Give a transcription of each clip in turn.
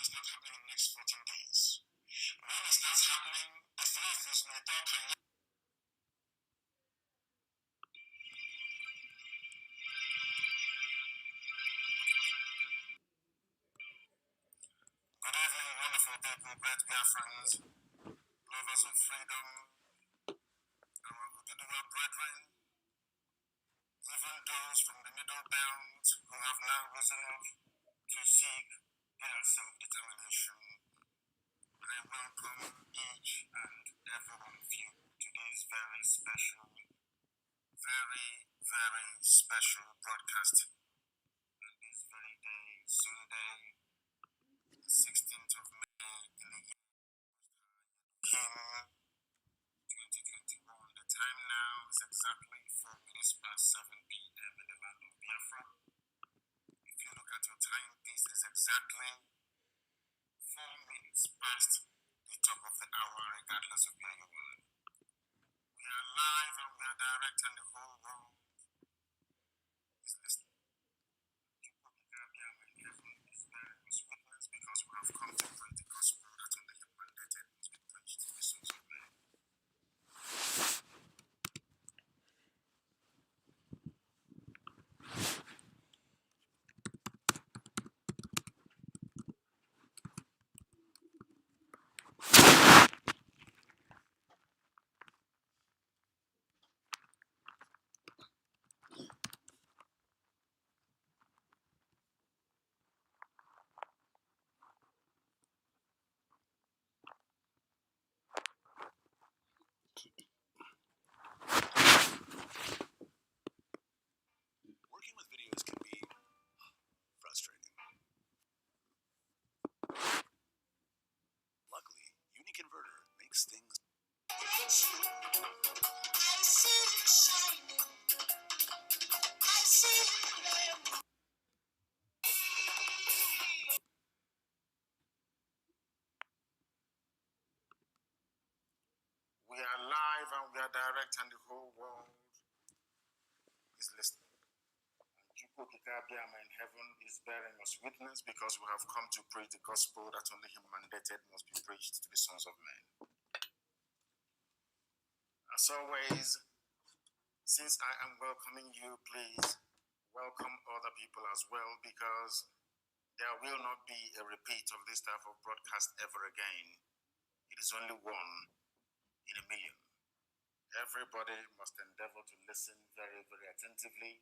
does not happen in the next 14 days. When it starts happening, the faith is not talking. Good evening, wonderful people, great Biafrans, lovers of freedom, our Ududuwa brethren, even those from the middle belt who have now risen up to seek their self-determination. I welcome each and every one of you to this very special broadcast on this very day, Sunday, the 16th of May in the year King 2021. The time now is exactly 4 minutes past 7 p.m. in the land of Biafra. If you look at your timepiece, it is exactly 4 minutes past the top of the hour, regardless of where you are. We are live and we are direct, and the whole world is listening. Heaven is bearing us witness because we have come to preach the gospel that only Him mandated must be preached to the sons of men. Working with videos can be frustrating. Luckily, UniConverter makes things. We are live and we are direct, and the whole world is listening. And in heaven is bearing us witness because we have come to preach the gospel that only Him mandated must be preached to the sons of men. As always, since I am welcoming you, please welcome other people as well, because there will not be a repeat of this type of broadcast ever again. It is only one in a million. Everybody must endeavor to listen very, very attentively.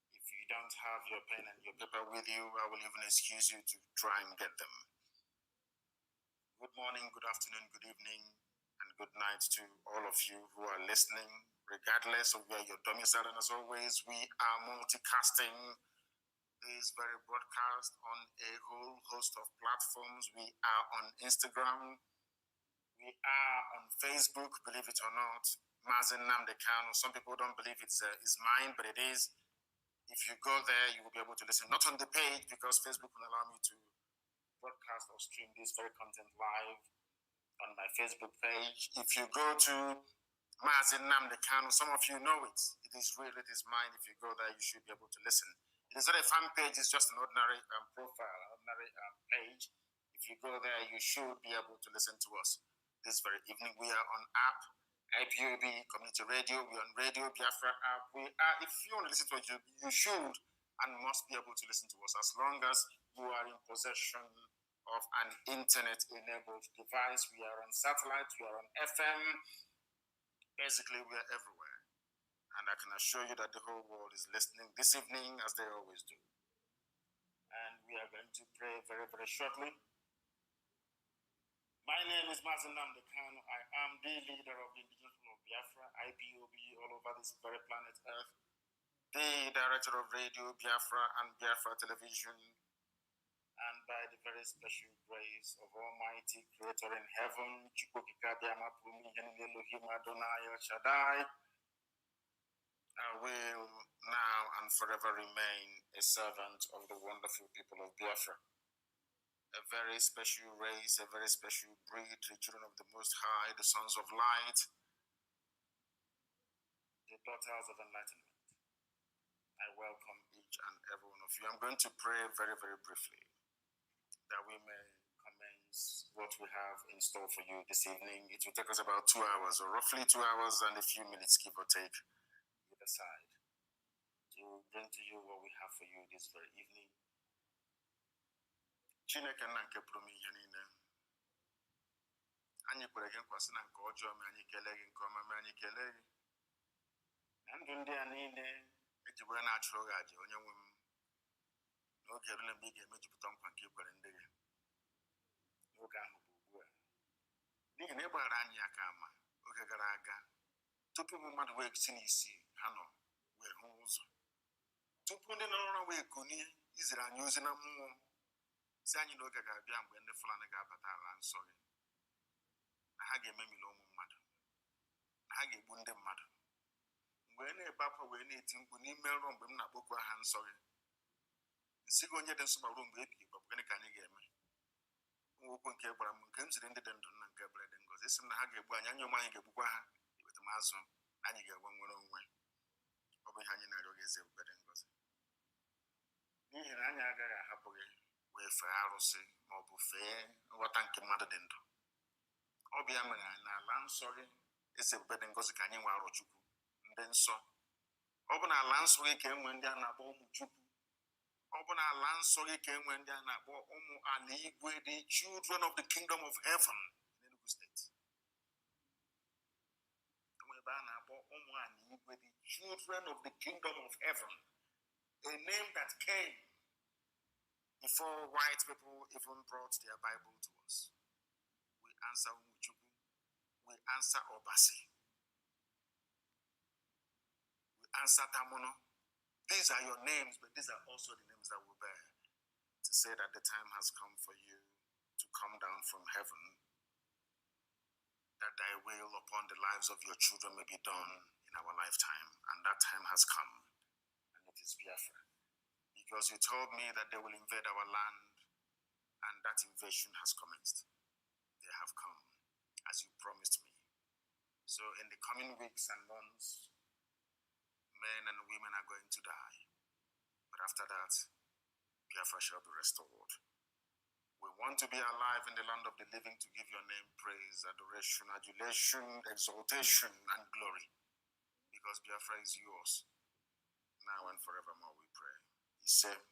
If you don't have your pen and your paper with you, I will even excuse you to try and get them. Good morning, good afternoon, good evening, and good night to all of you who are listening, regardless of where you're domiciled. And as always, we are multicasting this very broadcast on a whole host of platforms. We are on Instagram. We are on Facebook, believe it or not. Mazi, Nnamdi, Kanu. Some people don't believe it's mine, but it is. If you go there, you will be able to listen. Not on the page, because Facebook will allow me to broadcast or stream this very content live on my Facebook page. If you go to Mazi, Nnamdi, Kanu, some of you know it. It is real, it is mine. If you go there, you should be able to listen. It is not a fan page, it's just an ordinary profile, an ordinary page. If you go there, you should be able to listen to us. This very evening, we are on app, IPOB Community Radio. We're on Radio Biafra app. We are, if you want to listen to us, you should and must be able to listen to us, as long as you are in possession of an internet-enabled device. We are on satellite, we are on FM. Basically, we are everywhere. And I can assure you that the whole world is listening this evening, as they always do. And we are going to pray very, very shortly. My name is Mazi, Nnamdi, Kanu. I am the leader of the indigenous people of Biafra, IPOB, all over this very planet Earth, the director of Radio Biafra and Biafra Television, and by the very special grace of Almighty Creator in heaven, Shaddai, I will now and forever remain a servant of the wonderful people of Biafra. A very special race, a very special breed, the children of the Most High, the sons of light, the daughters of enlightenment. I welcome each and every one of you. I'm going to pray very, very briefly. that we may commence what we have in store for you this evening. It will take us about 2 hours, or roughly 2 hours and a few minutes, give or take, either side, to bring to you what we have for you this very evening. Chineke nna nke pụrụ m ihe niile, anyị kwere gị nkwa sị na nke ọjọọ ma anyị kelee gị, nke ọma ma anyị kelee gị, na ndụ ndị a niile eji wee na-achụrụ gị aja onye nwe m, n'oge erule mgbe ị ga-emejupụta nkwa nke i kwere ndị gị. N'oge ahụ bụ ugbu a, n'ihi na ị gbara anyị aka ama oge gara aga, tupu ụmụ mmadụ wee si n'isi ha nọ wee hụ ụzọ, tupu ndị nọrọ ụra wee kunie iziri anyị ozi na mmụọ si anyị n'oge ga-abịa mgbe ndị Fulani ga-abata ala nsọ gị, na ha ga-ememili ụmụ mmadụ, na ha ga-egbu ndị mmadụ. Mgbe na-ebe akwa wee na-eti mkpu n'ime nrọ mgbe m na-akpọkwu aha nsọ gị, nsị gị onye dị nsọ ma ruo mgbe ebighị ebi, gịnị ka anyị ga-eme? Okwu nke gbara m nke m ziri ndị dị ndụ nna nke ebere dị ngọzi, isi m na ha ga-egbu anyị, anyị onwe anyị ga-egbukwa ha, ewetamazụ anyị ga-enwe nwere onwe. Ọ bụ ihe anyị na-arịọ gị eze ebube dị ngọzi, n'ihi na anyị agaghị ahapụ gị wee fee arụsị ma ọ bụ fee nghọta nke mmadụ dị ndụ. Ọ bụ ya mere anyị n'ala nsọ gị eze ebube dị ngọzi ka anyị nwe arọ Chukwu ndị nsọ. Ọ bụ n'ala nsọ gị ka e nwee ndị a na-akpọ ụmụ Chukwu. Ọ bụ n'ala nsọ gị ka e nwee ndị a na-akpọ ụmụ ala igwe, the children of the kingdom of heaven in Enugu State. Enwe ebe a na-akpọ ụmụ ala igwe, the children of the kingdom of heaven, a name that came before white people even brought their Bible to us. We answer Umuchukwu, we answer Obasi, we answer Tamono. These are your names, but these are also the names that we bear to say that the time has come for you to come down from heaven, that thy will upon the lives of your children may be done in our lifetime. And that time has come, and it is Biafra. Because you told me that they will invade our land, and that invasion has commenced. They have come, as you promised me. So in the coming weeks and months, men and women are going to die. But after that, Biafra shall be restored. We want to be alive in the land of the living to give your name praise, adoration, adulation, exaltation, and glory. Because Biafra is yours, now and forevermore we pray. He said.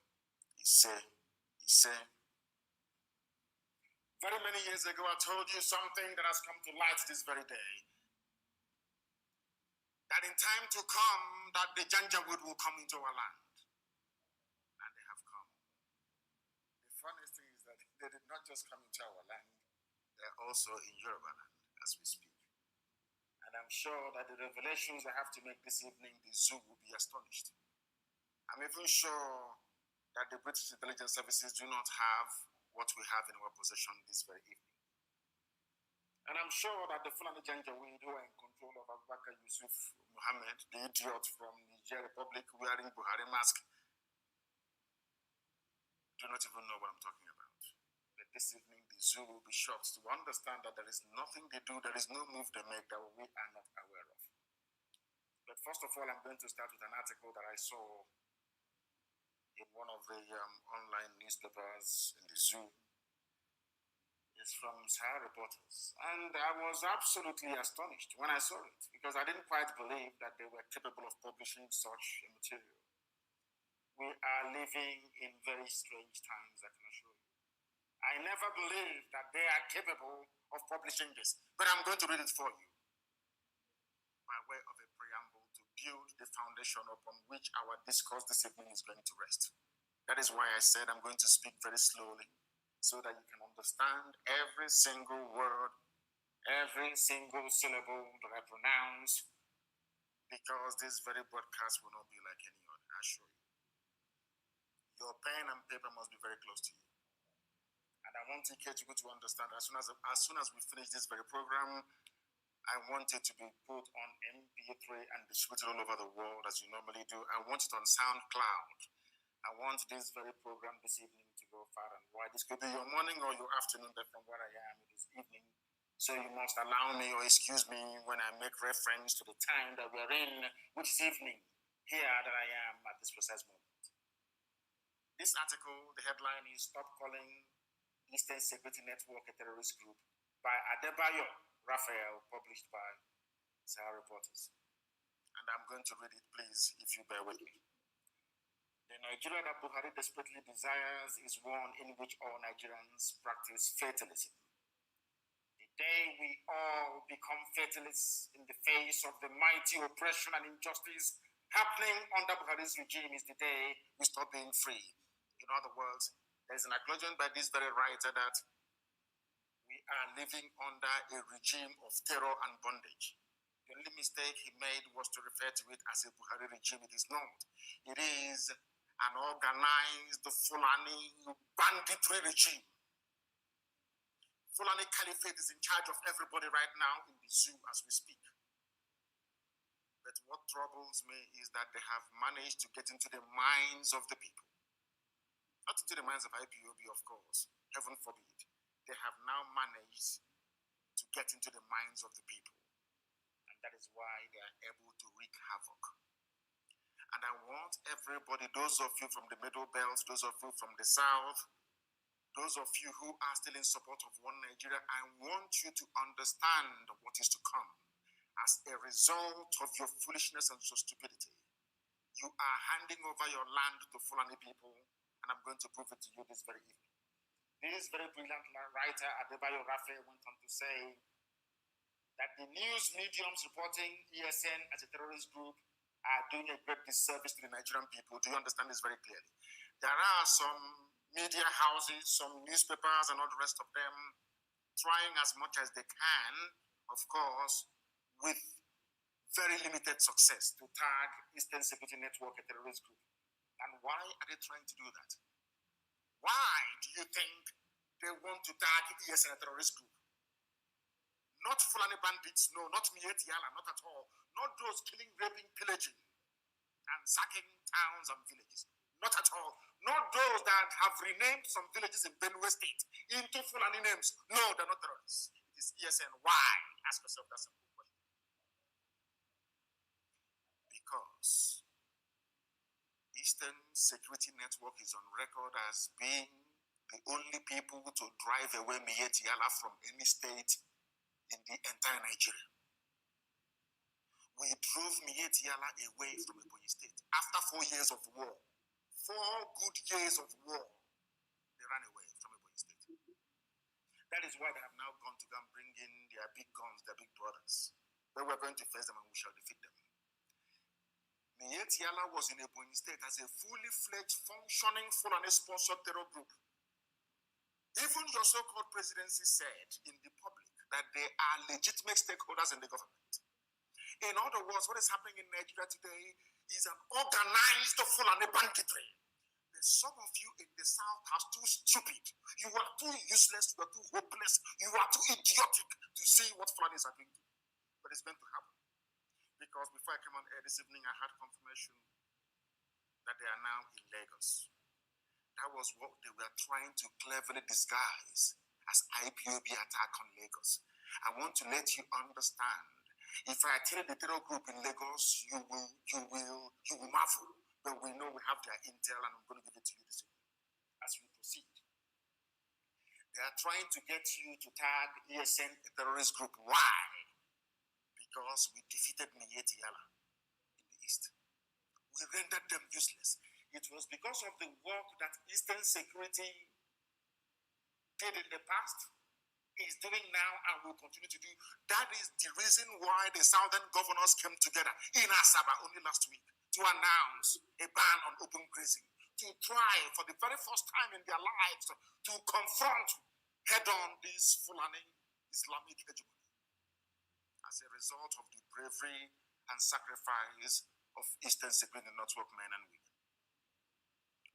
Very many years ago, I told you something that has come to light this very day. That in time to come, that the Janjaweed will come into our land. And they have come. The funniest thing is that they did not just come into our land, they're also in Yoruba land as we speak. And I'm sure that the revelations I have to make this evening, the zoo will be astonished. I'm even sure that the British intelligence services do not have what we have in our possession this very evening. And I'm sure that the Fulani Janjaweed who are in control of Abubakar Yusuf Mohammed, the idiot from Niger Republic wearing Buhari mask, do not even know what I'm talking about. But this evening, the zoo will be shocked to understand that there is nothing they do, there is no move they make that we are not aware of. But first of all, I'm going to start with an article that I saw in one of the online newspapers in the zoo. It's from Sahara Reporters. And I was absolutely astonished when I saw it, because I didn't quite believe that they were capable of publishing such material. We are living in very strange times, I can assure you. I never believed that they are capable of publishing this, but I'm going to read it for you by way of a preamble to build the foundation upon which our discourse this evening is going to rest. That is why I said I'm going to speak very slowly, so that you can understand every single word, every single syllable that I pronounce, because this very broadcast will not be like any other, I assure you. Your pen and paper must be very close to you. And I want you to understand, as soon as we finish this very program, I want it to be put on MP3 and distributed all over the world as you normally do. I want it on SoundCloud. I want this very program this evening to go far and wide. This could be your morning or your afternoon, but from where I am, it is evening. So you must allow me or excuse me when I make reference to the time that we're in, which is evening, here that I am at this precise moment. This article, the headline is "Stop Calling Eastern Security Network, a terrorist group, by Adebayo Raphael, published by Sahara Reporters. And I'm going to read it, please, if you bear with me. The Nigeria that Buhari desperately desires is one in which all Nigerians practice fatalism. The day we all become fatalists in the face of the mighty oppression and injustice happening under Buhari's regime is the day we stop being free. In other words, there's an acknowledgement by this very writer that we are living under a regime of terror and bondage. The only mistake he made was to refer to it as a Buhari regime. It is not. It is an organized Fulani banditry regime. Fulani Caliphate is in charge of everybody right now in the zoo as we speak. But what troubles me is that they have managed to get into the minds of the people. Not into the minds of IPOB, of course. Heaven forbid. They have now managed to get into the minds of the people. And that is why they are able to wreak havoc. And I want everybody, those of you from the Middle Belt, those of you from the South, those of you who are still in support of one Nigeria, I want you to understand what is to come. As a result of your foolishness and your stupidity, you are handing over your land to Fulani people, and I'm going to prove it to you this very evening. This very brilliant writer, Adebayo Raphael, went on to say that the news mediums reporting ESN as a terrorist group are doing a great disservice to the Nigerian people. Do you understand this very clearly? There are some media houses, some newspapers, and all the rest of them trying as much as they can, of course, with very limited success to tag Eastern Security Network a terrorist group. And why are they trying to do that? Why do you think they want to tag ESN a terrorist group? Not Fulani bandits, no, not Mieti Yala, not at all. Not those killing, raping, pillaging, and sacking towns and villages. Not at all. Not those that have renamed some villages in Benue State into Fulani names. No, they're not terrorists. It is ESN. Why? Ask yourself that simple question. Because Eastern Security Network is on record as being the only people to drive away Mieti Yala from any state in the entire Nigeria. We drove Mieti Yala away from Ebonyi State after 4 years of war. 4 good years of war. They ran away from Ebonyi State. That is why they have now gone to go and bring in their big guns, their big brothers. But we're going to face them and we shall defeat them. Mieti Yala was in Ebonyi State as a fully fledged, functioning, Fulani-sponsored terror group. Even your so-called presidency said in the public that they are legitimate stakeholders in the government. In other words, what is happening in Nigeria today is an organized Fulani banditry. Some of you in the South are too stupid. You are too useless. You are too hopeless. You are too idiotic to see what Fulanis are doing. But it's going to happen. Because before I came on air this evening, I had confirmation that they are now in Lagos. That was what they were trying to cleverly disguise as IPOB attack on Lagos. I want to let you understand. If I tell the terror group in Lagos, you will marvel. But we know we have their intel, and I'm going to give it to you this evening as we proceed. They are trying to get you to tag ESN a terrorist group. Why? Because we defeated Mieti Yala in the East. We rendered them useless. It was because of the work that Eastern Security did in the past, is doing now, and will continue to do. That is the reason why the Southern governors came together in Asaba only last week to announce a ban on open grazing, to try for the very first time in their lives to confront head-on this Fulani Islamic hegemony as a result of the bravery and sacrifice of Eastern Security Network men and women.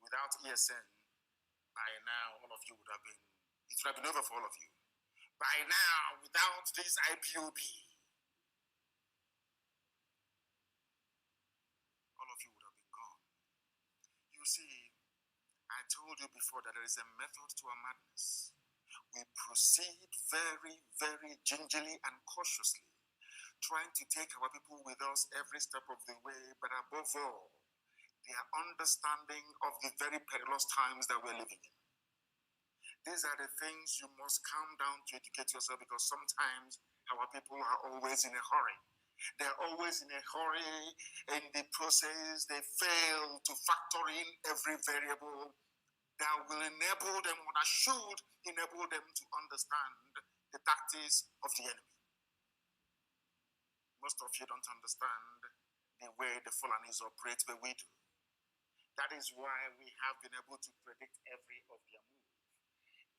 Without ESN, by now, all of you would have been, it would have been over for all of you. By now, without this IPOB, all of you would have been gone. You see, I told you before that there is a method to our madness. We proceed very, very gingerly and cautiously, trying to take our people with us every step of the way, but above all, their understanding of the very perilous times that we're living in. These are the things you must calm down to educate yourself, because sometimes our people are always in a hurry. They're always in a hurry. In the process, they fail to factor in every variable that will enable them, or that should enable them, to understand the tactics of the enemy. Most of you don't understand the way the Fulanis operate, but we do. That is why we have been able to predict every of their moves.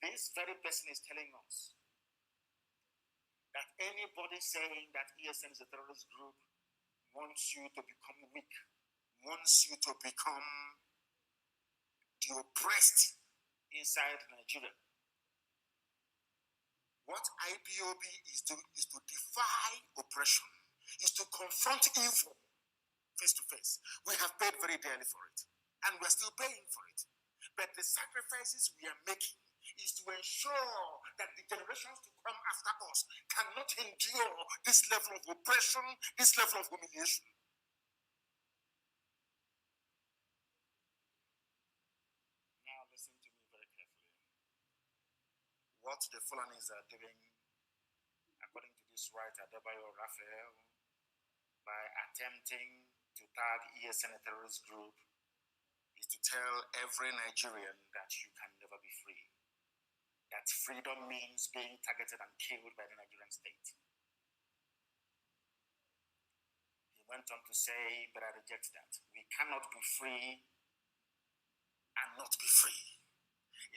This very person is telling us that anybody saying that ESN is a terrorist group wants you to become weak, wants you to become the oppressed inside Nigeria. What IPOB is to defy oppression, is to confront evil face to face. We have paid very dearly for it, and we're still paying for it. But the sacrifices we are making is to ensure that the generations to come after us cannot endure this level of oppression, this level of humiliation. Now listen to me very carefully. What the Fulanis are doing, according to this writer, Adebayo Raphael, by attempting to tag ESN a terrorist group, is to tell every Nigerian that you can never be free. That freedom means being targeted and killed by the Nigerian state. He went on to say, but I reject that. We cannot be free and not be free.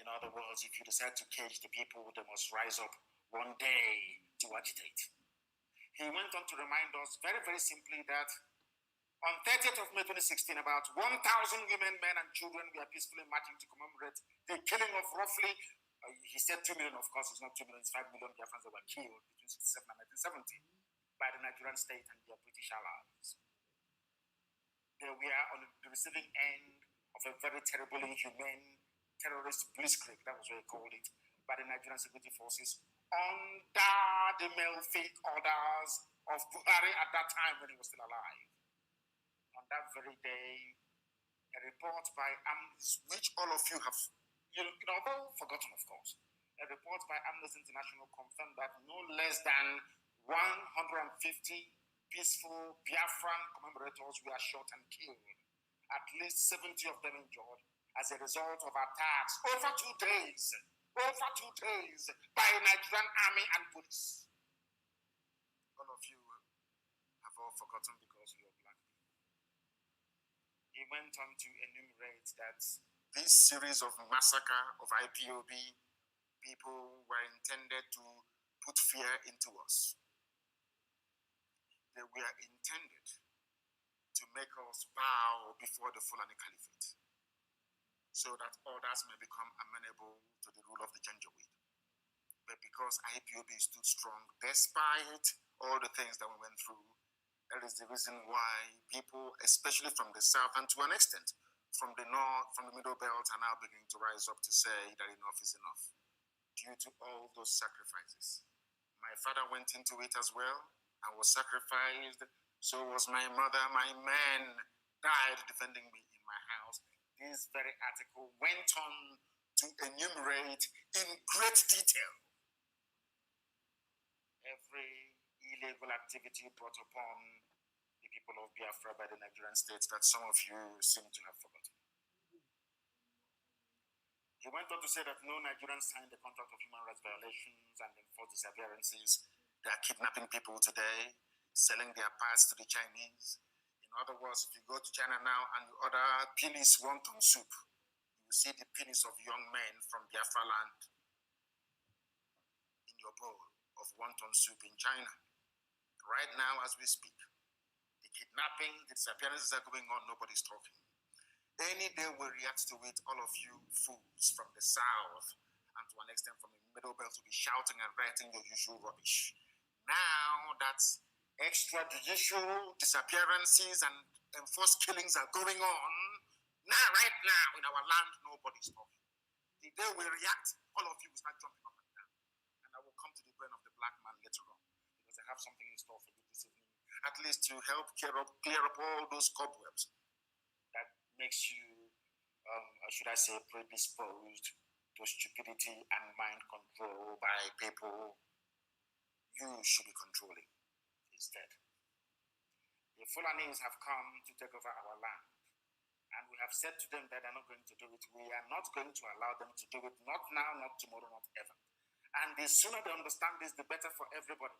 In other words, if you decide to cage the people, they must rise up one day to agitate. He went on to remind us very, very simply that on 30th of May 2016, about 1,000 women, men, and children were peacefully marching to commemorate the killing of roughly, he said 2 million, of course, it's not 2 million, it's 5 million Biafrans that were killed between 1967 and 1970 by the Nigerian state and their British allies. They were on the receiving end of a very terribly inhumane terrorist blitzkrieg, that was what they called it, by the Nigerian security forces under the mail-fake orders of Buhari at that time when he was still alive. On that very day, a report by Amnesty, which all of you have, although forgotten, of course, a report by Amnesty International confirmed that no less than 150 peaceful Biafran commemorators were shot and killed, at least 70 of them injured, as a result of attacks over 2 days by Nigerian army and police. All of you have all forgotten because you're black people. He went on to enumerate that this series of massacre of IPOB people were intended to put fear into us. They were intended to make us bow before the Fulani Caliphate, so that others may become amenable to the rule of the Janjaweed. But because IPOB stood strong despite all the things that we went through, that is the reason why people, especially from the south and to an extent from the north, from the middle belt, are now beginning to rise up to say that enough is enough, due to all those sacrifices. My father went into it as well and was sacrificed. So was my mother. My men died defending me in my house. This very article went on to enumerate in great detail every illegal activity brought upon the people of Biafra by the Nigerian state that some of you seem to have forgotten. He went on to say that no Nigerian signed the contract of human rights violations and enforced disappearances. They are kidnapping people today, selling their parts to the Chinese. In other words, if you go to China now and you order penis wonton soup, you will see the penis of young men from Biafra land in your bowl of wonton soup in China. Right now, as we speak, the kidnapping, the disappearances are going on, nobody's talking. Any day we react to it, all of you fools from the south and to an extent from the middle belt will be shouting and writing your usual rubbish. Now that extrajudicial disappearances and enforced killings are going on, now, right now, in our land, nobody's talking. The day we react, all of you will start jumping up and down. And I will come to the brain of the black man later on, because I have something in store for you this evening, at least to help clear up all those cobwebs that makes you, should I say, predisposed to stupidity and mind control by people you should be controlling instead. The Fulanis have come to take over our land, and we have said to them that they're not going to do it. We are not going to allow them to do it, not now, not tomorrow, not ever. And the sooner they understand this, the better for everybody.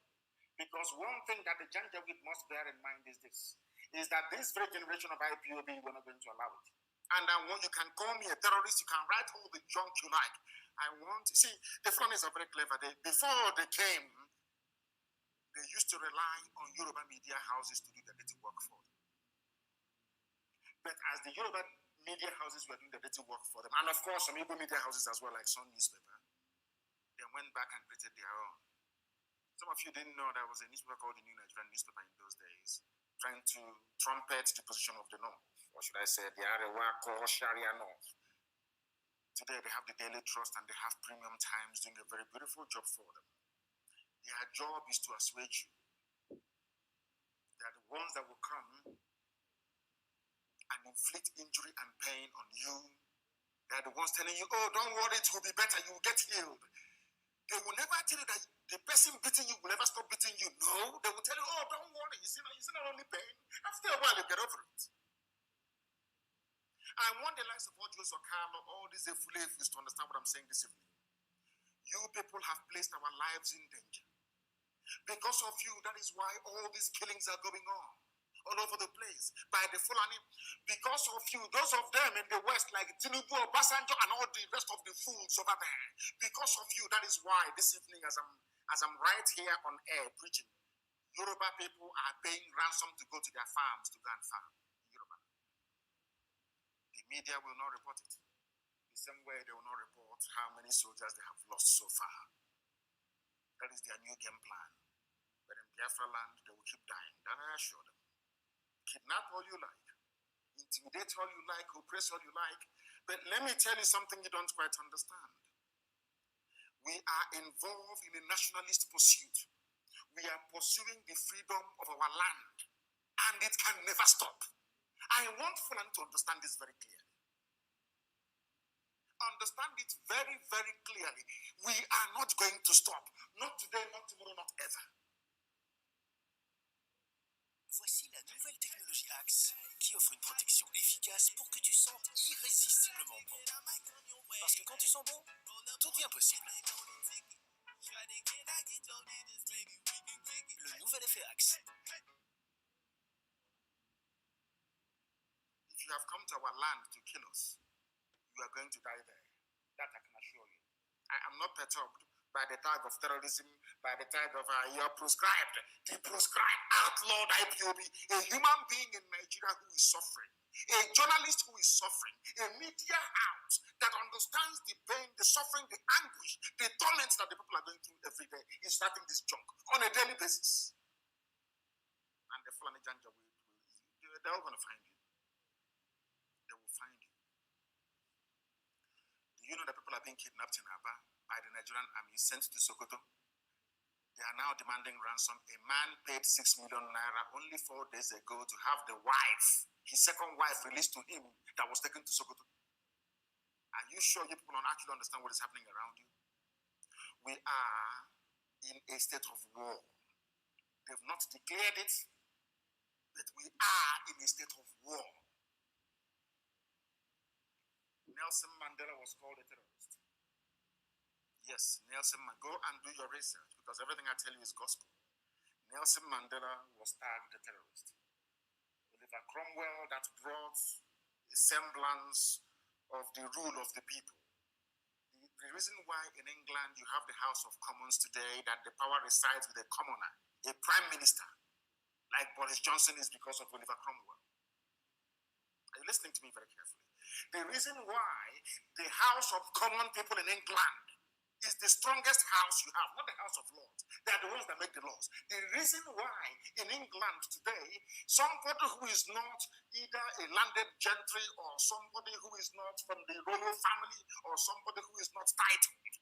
Because one thing that the Janjaweed must bear in mind is this, is that this very generation of IPOB, we're not going to allow it. And you can call me a terrorist, you can write all the junk you like. See, the Fulanis are very clever. Before they came, they used to rely on Yoruba media houses to do the dirty work for them. But as the Yoruba media houses were doing the dirty work for them, and of course some Igbo media houses as well, like Sun newspaper, they went back and created their own. Some of you didn't know there was a newspaper called the New Nigerian Newspaper in those days, trying to trumpet the position of the North, or should I say the Arewa Sharia North. Today they have the Daily Trust and they have Premium Times doing a very beautiful job for them. Their job is to assuage you. They are the ones that will come and inflict injury and pain on you. They are the ones telling you, oh, don't worry, it will be better, you will get healed. They will never tell you that the person beating you will never stop beating you. No, they will tell you, oh, don't worry, it's not only pain. After a while, you get over it. I want the likes of Ojos or Carlo, all these Efulefus to understand what I'm saying this evening. You people have placed our lives in danger. Because of you, that is why all these killings are going on all over the place by the Fulani. Because of you, those of them in the West, like Tinubu, Obasanjo, and all the rest of the fools over there. Because of you, that is why this evening, as I'm right here on air preaching, Yoruba people are paying ransom to go to their farms to go and farm in Yoruba. The media will not report it. The same way they will not report how many soldiers they have lost so far. That is their new game plan. But in Biafra land, they will keep dying. That I assure them. Kidnap all you like, intimidate all you like, oppress all you like. But let me tell you something you don't quite understand. We are involved in a nationalist pursuit. We are pursuing the freedom of our land, and it can never stop. I want Fulani to understand this very clearly. Understand it very, very clearly. We are not going to stop. Not today, not tomorrow, not ever. Voici la nouvelle technologie Axe qui offre une protection efficace pour que tu sentes irrésistiblement bon. Parce que quand tu sens bon, tout devient possible. Le nouvel effet Axe. If you have come to our land to kill us, you are going to die there. That I can assure you. I am not perturbed by the tag of terrorism, by the tag of you're proscribed, the proscribed, outlawed IPOB, a human being in Nigeria who is suffering, a journalist who is suffering, a media house that understands the pain, the suffering, the anguish, the torments that the people are going through every day is starting this junk on a daily basis. And the Fulani Janjaweed, they're all going to find you. They will find you. Do you know that people are being kidnapped in Aba by the Nigerian army, sent to Sokoto? They are now demanding ransom. A man paid 6 million naira only 4 days ago to have the wife, his second wife, released to him that was taken to Sokoto. Are you sure you people don't actually understand what is happening around you? We are in a state of war. They've not declared it, but we are in a state of war. Nelson Mandela was called a terrorist. Yes, Nelson Mandela. Go and do your research because everything I tell you is gospel. Nelson Mandela was tagged a terrorist. Oliver Cromwell, that brought a semblance of the rule of the people. The reason why in England you have the House of Commons today, that the power resides with a commoner, a prime minister, like Boris Johnson, is because of Oliver Cromwell. Are you listening to me very carefully? The reason why the House of Common People in England is the strongest house you have, not the House of Lords. They are the ones that make the laws. The reason why in England today, somebody who is not either a landed gentry or somebody who is not from the royal family or somebody who is not titled,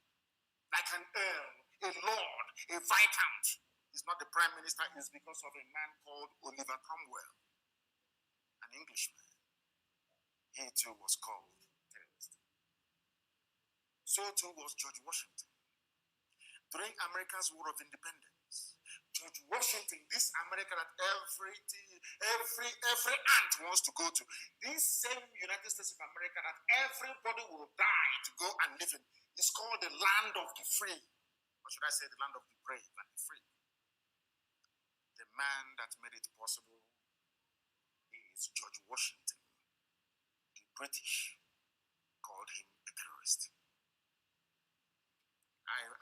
like an earl, a lord, a viscount, is not the prime minister, is because of a man called Oliver Cromwell, an Englishman. He too was called terrorist. So too was George Washington. During America's War of Independence, George Washington, this America that every ant wants to go to, this same United States of America that everybody will die to go and live in, is called the land of the free. Or should I say the land of the brave and the free? The man that made it possible is George Washington. The British called him a terrorist.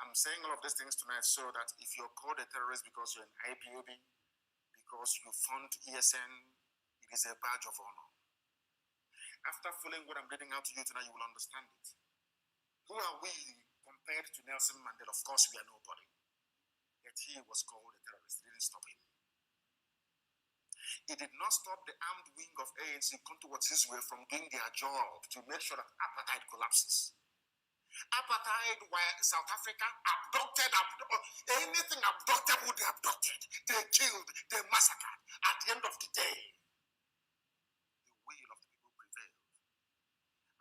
I'm saying all of these things tonight so that if you're called a terrorist because you're an IPOB, because you fund ESN, it is a badge of honor. After following what I'm reading out to you tonight, you will understand it. Who are we compared to Nelson Mandela? Of course, we are nobody. Yet he was called a terrorist. It didn't stop him. It did not stop the armed wing of ANC towards Israel from doing their job to make sure that apartheid collapses. Apartheid, where South Africa abducted, anything abductable, they abducted, they killed, they massacred. At the end of the day, the will of the people prevailed.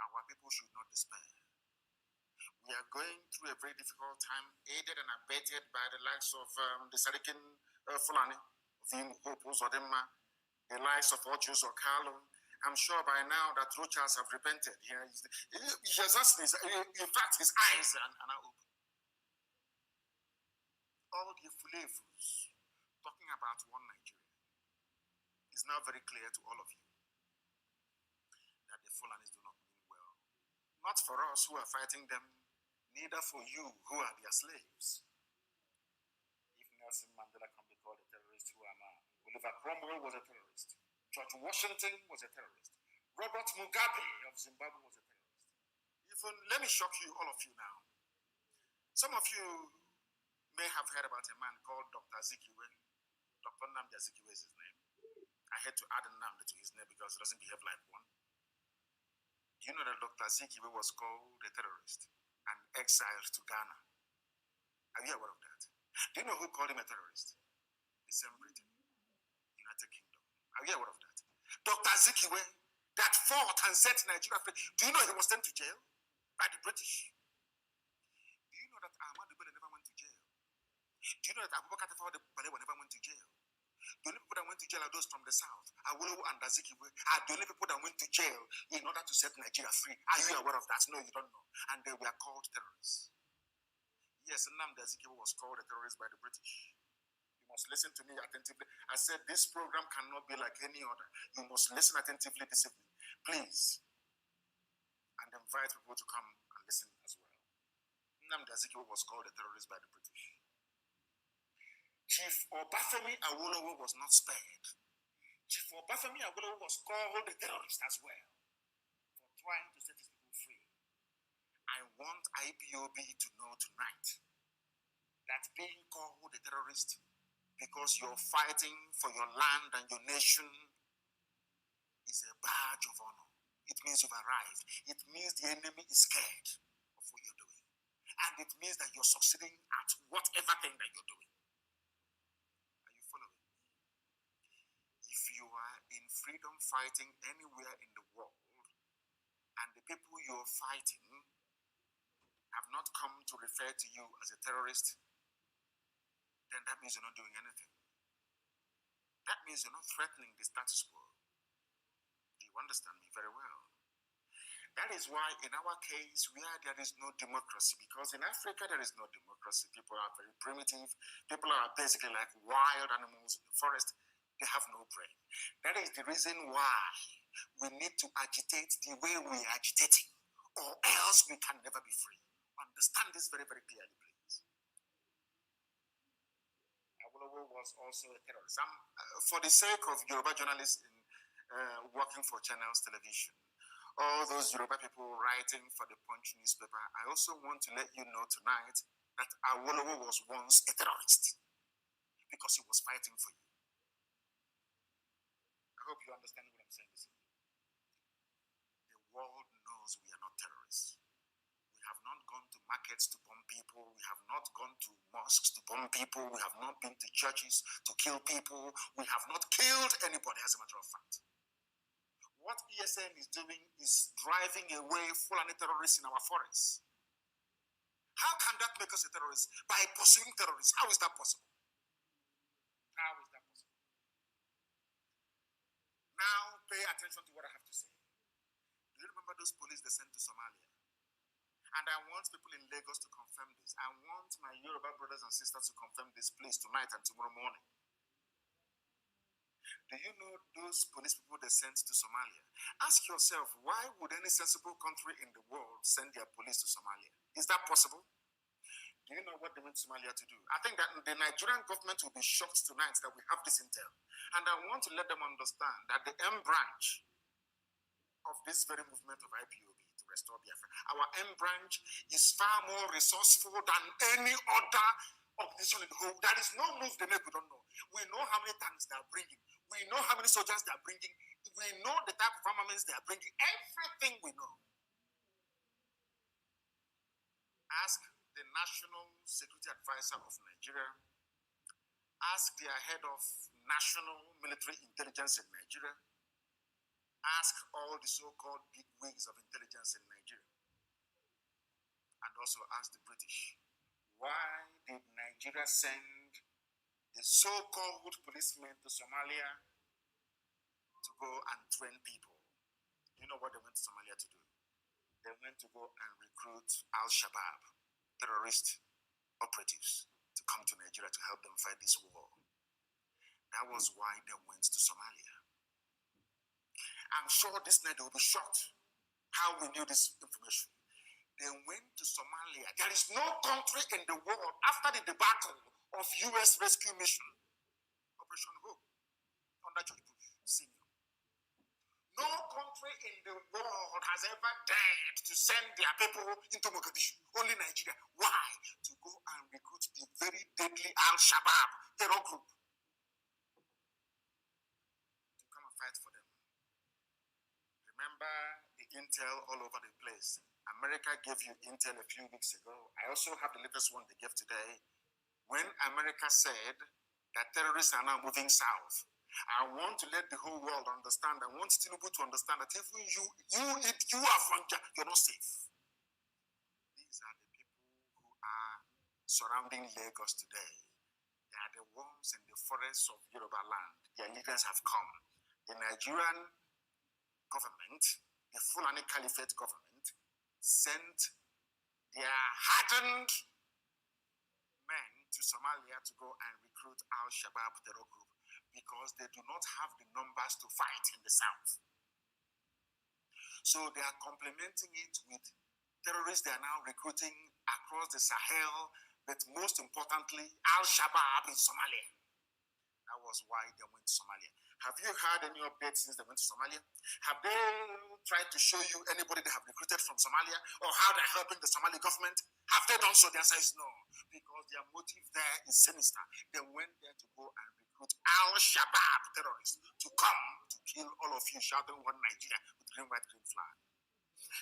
Our people should not despair. We are going through a very difficult time, aided and abetted by the likes of the Sadikin Fulani, the likes of Ojus or Carlo. I'm sure by now that Rochas have repented. In fact, his eyes are now open. All the fulefus talking about one Nigeria is now very clear to all of you that the Fulanis do not mean well. Not for us who are fighting them, neither for you who are their slaves. If Nelson Mandela can be called a terrorist, who am I? Oliver Cromwell was a terrorist. George Washington was a terrorist. Robert Mugabe of Zimbabwe was a terrorist. Even, let me shock you, all of you now. Some of you may have heard about a man called Dr. Azikiwe. Dr. Nnamdi Azikiwe is his name. I had to add Nnamdi to his name because he doesn't behave like one. Do you know that Dr. Azikiwe was called a terrorist and exiled to Ghana? Are you aware of that? Do you know who called him a terrorist? The same Britain, United Kingdom. Are you aware of that? Dr. Azikiwe, that fought and set Nigeria free. Do you know he was sent to jail by the British? Do you know that Ahmadu Bello never went to jail? Do you know that Abubakar Tafawa Balewa never went to jail? The only people that went to jail are those from the south. Awolowo and Azikiwe are the only people that went to jail in order to set Nigeria free. Are you aware of that? No, you don't know. And they were called terrorists. Yes, Nnamdi Azikiwe was called a terrorist by the British. You must listen to me attentively. I said this program cannot be like any other. You must listen attentively this evening, please, and invite people to come and listen as well. Nnamdi Azikiwe was called a terrorist by the British. Chief Obafemi Awolowo was not spared. Chief Obafemi Awolowo was called a terrorist as well for trying to set his people free. I want IPOB to know tonight that being called a terrorist because you're fighting for your land and your nation is a badge of honor. It means you've arrived. It means the enemy is scared of what you're doing. And it means that you're succeeding at whatever thing that you're doing. Are you following me? If you are in freedom fighting anywhere in the world, and the people you're fighting have not come to refer to you as a terrorist, then that means you're not doing anything. That means you're not threatening the status quo. Do you understand me very well? That is why in our case, where there is no democracy, because in Africa there is no democracy, people are very primitive, people are basically like wild animals in the forest, they have no brain. That is the reason why we need to agitate the way we are agitating, or else we can never be free. Understand this very, very clearly, please. Awolowo was also a terrorist. For the sake of Yoruba journalists working for Channels Television, all those Yoruba people writing for the Punch newspaper, I also want to let you know tonight that Awolowo was once a terrorist because he was fighting for you. I hope you understand what I'm saying. The world knows we are not terrorists. We have not gone to markets to bomb people. We have not gone to mosques to bomb people. We have not been to churches to kill people. We have not killed anybody, as a matter of fact. What ESN is doing is driving away Fulani terrorists in our forests. How can that make us a terrorist? By pursuing terrorists. How is that possible? How is that possible? Now pay attention to what I have to say. Do you remember those police they sent to Somalia? And I want people in Lagos to confirm this. I want my Yoruba brothers and sisters to confirm this, please, tonight and tomorrow morning. Do you know those police people they sent to Somalia? Ask yourself, why would any sensible country in the world send their police to Somalia? Is that possible? Do you know what they went to Somalia to do? I think that the Nigerian government will be shocked tonight that we have this intel. And I want to let them understand that the M branch of this very movement of IPOB to restore Biafra, our M branch is far more resourceful than any other organization in the whole. There is no move they make we don't know. We know how many tanks they are bringing. We know how many soldiers they are bringing. We know the type of armaments they are bringing. Everything we know. Ask the National Security Advisor of Nigeria. Ask their head of National Military Intelligence in Nigeria. Ask all the so-called big wigs of intelligence in Nigeria. And also ask the British. Why did Nigeria send the so-called policemen to Somalia to go and train people? You know what they went to Somalia to do? They went to go and recruit Al-Shabaab, terrorist operatives, to come to Nigeria to help them fight this war. That was why they went to Somalia. I'm sure this night they will be shocked how we knew this information. They went to Somalia. There is no country in the world after the debacle of U.S. rescue mission, Operation Hope, under George Bush Sr. No country in the world has ever dared to send their people into Mogadishu. Only Nigeria. Why? To go and recruit the very deadly Al-Shabaab terror group to come and fight for them. Remember the intel all over the place. America gave you intel a few weeks ago. I also have the latest one they gave today. When America said that terrorists are now moving south, I want to let the whole world understand. I want Tinubu to understand that if you are frontier, you're not safe. These are the people who are surrounding Lagos today. They are the ones in the forests of Yoruba land. Their leaders have come. The Nigerian government, the Fulani Caliphate government, sent their hardened men to Somalia to go and recruit Al-Shabaab terror group because they do not have the numbers to fight in the south. So they are complementing it with terrorists they are now recruiting across the Sahel, but most importantly, Al-Shabaab in Somalia. That was why they went to Somalia. Have you heard any updates since they went to Somalia? Have they tried to show you anybody they have recruited from Somalia or how they're helping the Somali government? Have they done so? The answer is no, because their motive there is sinister. They went there to go and recruit Al-Shabaab terrorists to come to kill all of you, shouting one Nigeria with green, white, green flag.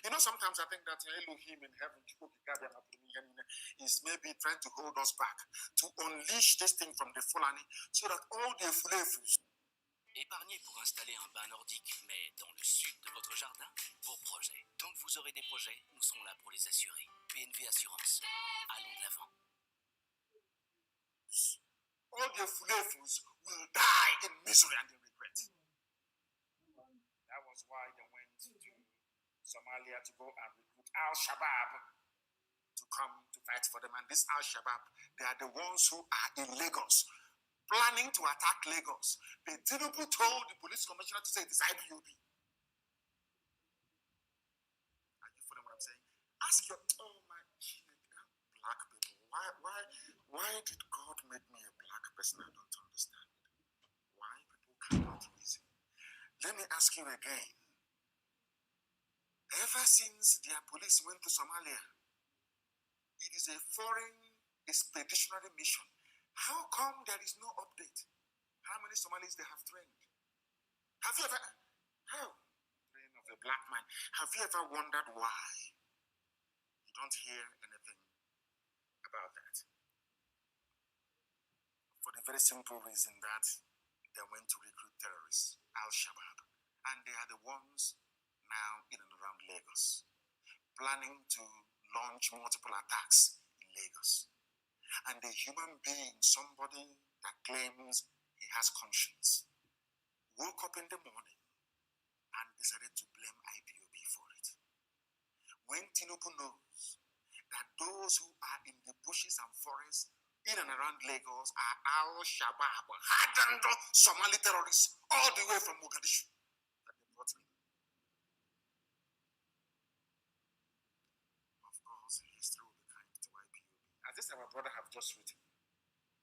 You know, sometimes I think that Elohim in heaven is maybe trying to hold us back, to unleash this thing from the Fulani, so that all the Fulefus. Épargnez pour installer un bain nordique, mais dans le sud de votre jardin, vos projets. Tant que vous aurez des projets, nous serons là pour les assurer. PNV Assurance. Allons de l'avant. All the Fulefus will die in misery and in regret. That was why they went to Somalia to go and recruit Al-Shabaab to come to fight for them. And this Al-Shabaab, they are the ones who are in Lagos, planning to attack Lagos. But Tinubu told the police commissioner to say it is IPOB. Are you following what I'm saying? Ask your, oh my, black people, why did God make me a black person? I don't understand. Why people cannot reason? Let me ask you again. Ever since their police went to Somalia, it is a foreign expeditionary mission. How come there is no update? How many Somalis they have trained? Have you ever, how? Brain of a black man. Have you ever wondered why? You don't hear anything about that. For the very simple reason that they went to recruit terrorists, Al-Shabaab. And they are the ones now in and around Lagos, planning to launch multiple attacks Lagos. And a human being, somebody that claims he has conscience, woke up in the morning and decided to blame IPOB for it. When Tinubu knows that those who are in the bushes and forests in and around Lagos are Al-Shabaab, hardened Somali terrorists all the way from Mogadishu that they brought in. Of course, he's through the kind to IPOB. As this our brother have just written,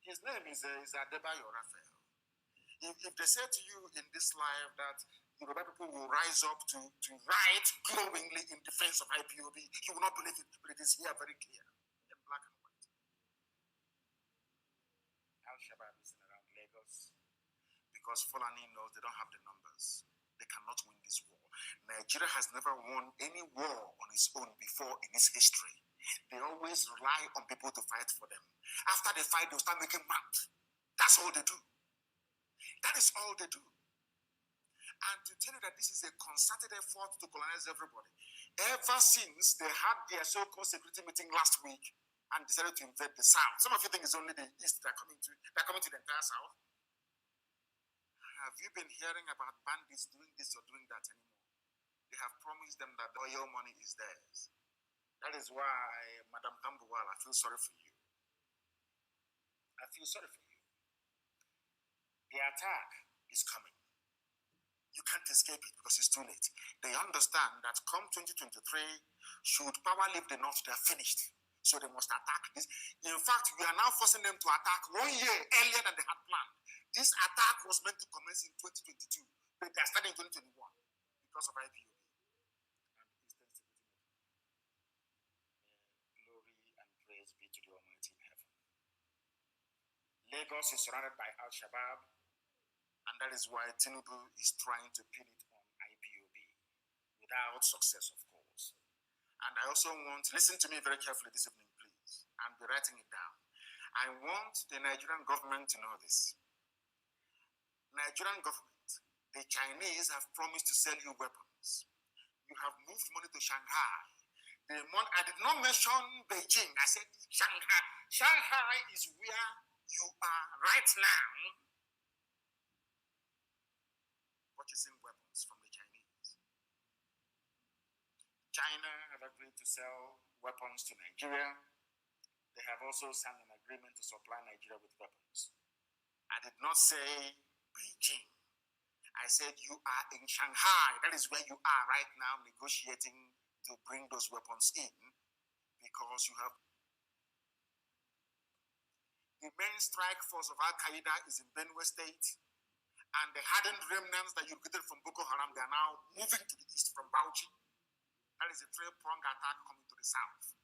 his name is Adebayo Raphael. If they say to you in this live that Yoruba people will rise up to write glowingly in defense of IPOB, you will not believe it, but it is here very clear in black and white. Al-Shabaab is in around Lagos because Fulani knows they don't have the numbers. They cannot win this war. Nigeria has never won any war on its own before in its history. They always rely on people to fight for them. After they fight, they'll start making math. That's all they do. That is all they do. And to tell you that this is a concerted effort to colonize everybody. Ever since they had their so-called security meeting last week and decided to invade the South. Some of you think it's only the East that are coming to the entire South. Have you been hearing about bandits doing this or doing that anymore? They have promised them that the oil money is theirs. That is why, Madam Tambuwal, I feel sorry for you. I feel sorry for you. The attack is coming. You can't escape it because it's too late. They understand that come 2023, should power leave the North, they're finished. So they must attack this. In fact, we are now forcing them to attack 1 year earlier than they had planned. This attack was meant to commence in 2022, but they're starting in 2021 because of IPOB and Eastern Security Network. Glory and praise be to the Almighty in heaven. Lagos is surrounded by Al-Shabaab, and that is why Tinubu is trying to pin it on IPOB without success, of course. And I also want, listen to me very carefully this evening, please, and be writing it down. I want the Nigerian government to know this. Nigerian government, the Chinese have promised to sell you weapons. You have moved money to Shanghai. I did not mention Beijing. I said Shanghai. Shanghai is where you are right now purchasing weapons from the Chinese. China have agreed to sell weapons to Nigeria. They have also signed an agreement to supply Nigeria with weapons. I did not say Beijing. I said you are in Shanghai. That is where you are right now negotiating to bring those weapons in because you have. The main strike force of Al-Qaeda is in Benue State, and the hardened remnants that you recruited from Boko Haram, they are now moving to the east from Bauchi. That is a three-pronged attack coming to the south.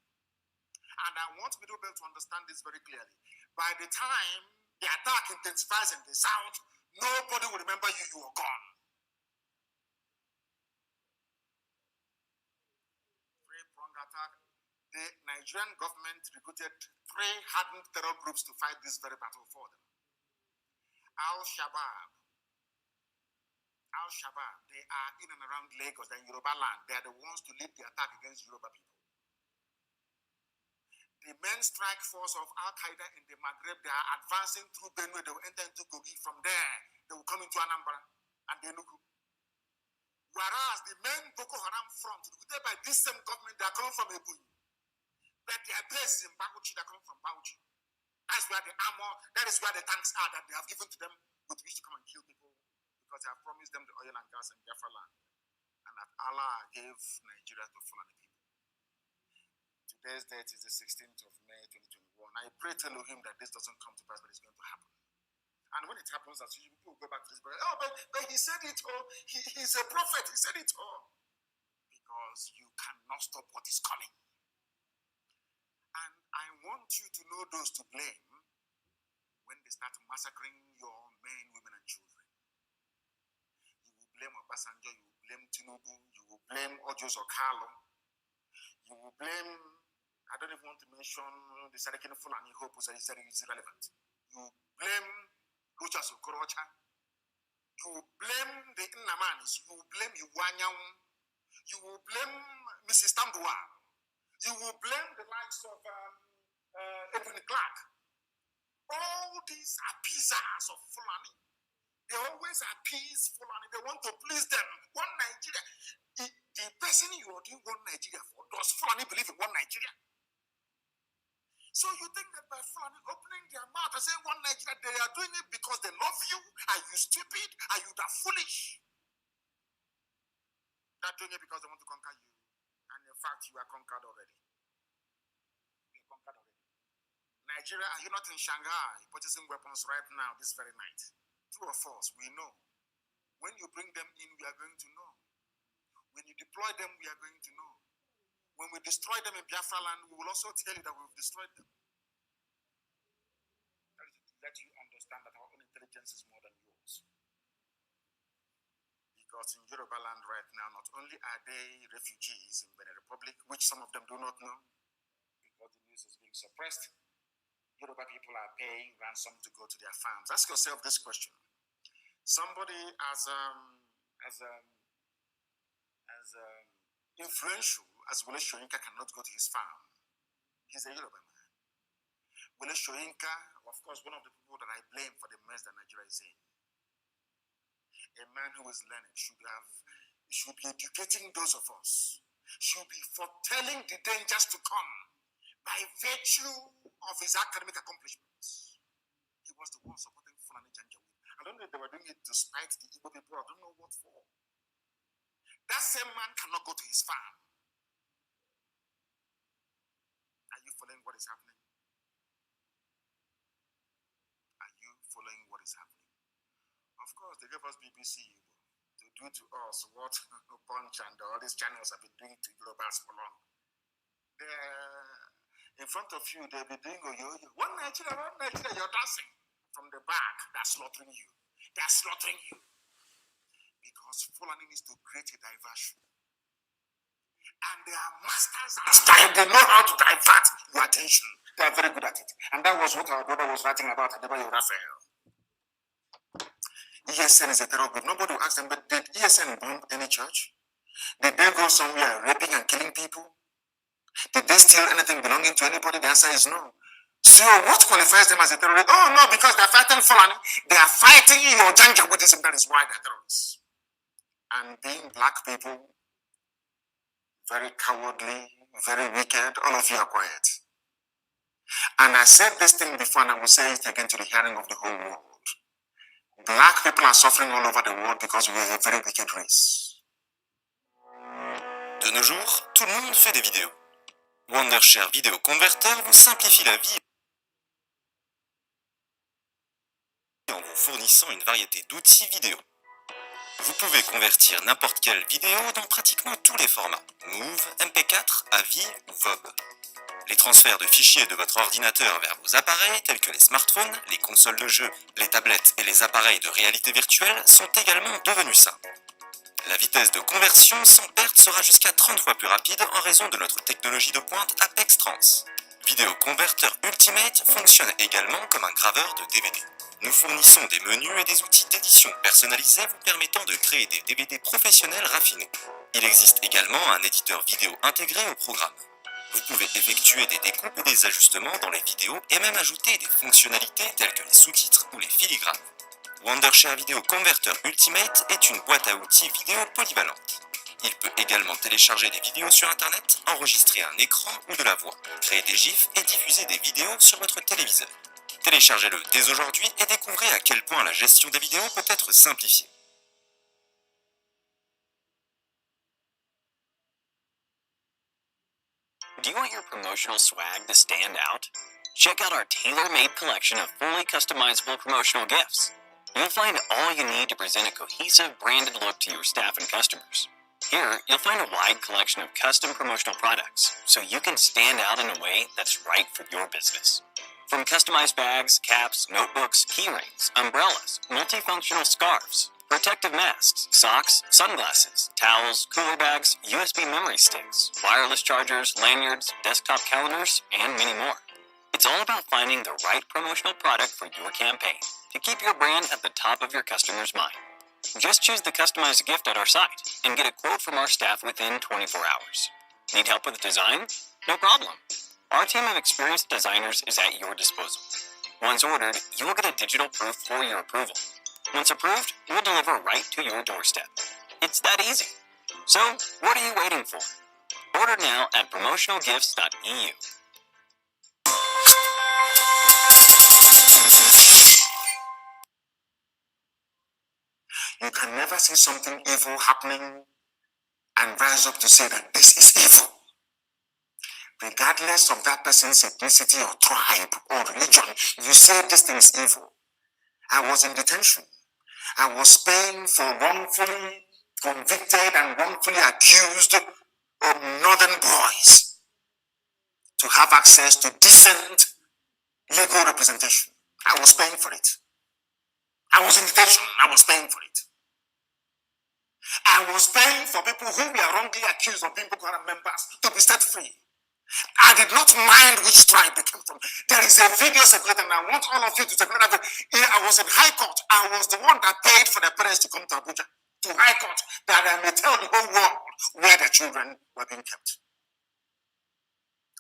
And I want Middle Belt to understand this very clearly. By the time the attack intensifies in the south, nobody will remember you, you are gone. Three-pronged attack. The Nigerian government recruited 3 hardened terror groups to fight this very battle for them. Al-Shabaab, they are in and around Lagos, they're in Yoruba land. They are the ones to lead the attack against Yoruba people. The main strike force of Al-Qaeda in the Maghreb, they are advancing through Benue. They will enter into Kogi. From there, they will come into Anambra and Enugu. Whereas the main Boko Haram front, recruited by this same government, they are coming from Ebonyi. But their base is in Bauchi, they are coming from Bauchi. That's where the armor, that is where the tanks are that they have given to them with which to come and kill people because they have promised them the oil and gas in Biafra land. And that Allah gave Nigeria to Fulani people. Today's date is the 16th of May 2021. I pray to Elohim that this doesn't come to pass, but it's going to happen. And when it happens, as usual, people will go back to this, but he said it all. He's a prophet. He said it all. Because you cannot stop what is coming. And I want you to know those to blame when they start massacring your men, women, and children. You will blame Obasanjo, you will blame Tinubu, you will blame Ojos Okalo, you will blame, I don't even want to mention the Sarakin Fulani Hope, who said it's irrelevant. You blame Luchas Okorocha, you will blame the Nnamdi, you will blame Iwanyang, you will blame Mrs. Tambuwal. You will blame the likes of Edwin Clark. All these appeasers of Fulani. They always appease Fulani. They want to please them. One Nigeria. The person you are doing one Nigeria for, does Fulani believe in one Nigeria? So you think that by Fulani opening their mouth and saying one Nigeria, they are doing it because they love you? Are you stupid? Are you that foolish? They're doing it because they want to conquer you. And in fact, you are conquered already. You are conquered already. Nigeria, are you not in Shanghai purchasing weapons right now, this very night? True or false, we know. When you bring them in, we are going to know. When you deploy them, we are going to know. When we destroy them in Biafra land, we will also tell you that we've destroyed them. That is to let you understand that our own intelligence is more than yours. Because in Yoruba land right now, not only are they refugees in Benin Republic, which some of them do not know, because the news is being suppressed, Yoruba people are paying ransom to go to their farms. Ask yourself this question. Somebody as influential as Wole Soyinka cannot go to his farm. He's a Yoruba man. Wole Soyinka, of course, one of the people that I blame for the mess that Nigeria is in. A man who is learning should be educating those of us, should be foretelling the dangers to come by virtue of his academic accomplishments. He was the one supporting Fulani Janjaweed. I don't know if they were doing it to spite the Igbo people. I don't know what for. That same man cannot go to his farm. Are you following what is happening? Are you following what is happening? Of course, they gave us BBC to do to us what Punch and all these channels have been doing to Yorubas for long. In front of you, they'll be doing yo-yo. One Nigeria, you're dancing. From the back, they're slaughtering you. They're slaughtering you. Because Fulani needs to create a diversion. And they are masters at time. They know how to divert your attention. They are very good at it. And that was what our brother was writing about at the Raphael. ESN is a terror group. Nobody will ask them, but did ESN bomb any church? Did they go somewhere raping and killing people? Did they steal anything belonging to anybody? The answer is no. So what qualifies them as a terrorist? Oh no, because they're fighting Fulani. They are fighting your Janjaweedism. That is why they're terrorists. And being black people, very cowardly, very wicked, all of you are quiet. And I said this thing before and I will say it again to the hearing of the whole world. Black people are suffering all over the world because we are a very wicked race. De nos jours, tout le monde fait des vidéos. Wondershare Video Converter vous simplifie la vie en vous fournissant une variété d'outils vidéo. Vous pouvez convertir n'importe quelle vidéo dans pratiquement tous les formats, MOV, MP4, AVI ou VOB. Les transferts de fichiers de votre ordinateur vers vos appareils, tels que les smartphones, les consoles de jeux, les tablettes et les appareils de réalité virtuelle, sont également devenus simples. La vitesse de conversion sans perte sera jusqu'à 30 fois plus rapide en raison de notre technologie de pointe Apex Trans. Video Converter Ultimate fonctionne également comme un graveur de DVD. Nous fournissons des menus et des outils d'édition personnalisés vous permettant de créer des DVD professionnels raffinés. Il existe également un éditeur vidéo intégré au programme. Vous pouvez effectuer des découpes et des ajustements dans les vidéos et même ajouter des fonctionnalités telles que les sous-titres ou les filigranes. Wondershare Video Converter Ultimate est une boîte à outils vidéo polyvalente. Il peut également télécharger des vidéos sur Internet, enregistrer un écran ou de la voix, créer des gifs et diffuser des vidéos sur votre téléviseur. Téléchargez-le dès aujourd'hui et découvrez à quel point la gestion des vidéos peut être simplifiée. Do you want your promotional swag to stand out? Check out our tailor-made collection of fully customizable promotional gifts. You'll find all you need to present a cohesive, branded look to your staff and customers. Here, you'll find a wide collection of custom promotional products, so you can stand out in a way that's right for your business. From customized bags, caps, notebooks, key rings, umbrellas, multifunctional scarves, protective masks, socks, sunglasses, towels, cooler bags, USB memory sticks, wireless chargers, lanyards, desktop calendars, and many more. It's all about finding the right promotional product for your campaign to keep your brand at the top of your customer's mind. Just choose the customized gift at our site and get a quote from our staff within 24 hours. Need help with the design? No problem. Our team of experienced designers is at your disposal. Once ordered, you will get a digital proof for your approval. Once approved, we'll deliver right to your doorstep. It's that easy. So, what are you waiting for? Order now at promotionalgifts.eu. You can never see something evil happening and rise up to say that this is evil. Regardless of that person's ethnicity or tribe or religion, you say this thing is evil. I was in detention. I was paying for wrongfully convicted and wrongfully accused of northern boys to have access to decent legal representation. I was paying for it. I was in detention. I was paying for it. I was paying for people who were wrongly accused of being Boko Haram members to be set free. I did not mind which tribe they came from. There is a video circulating, and I want all of you to circulate that. I was in High Court. I was the one that paid for the parents to come to Abuja, to High Court, that I may tell the whole world where the children were being kept.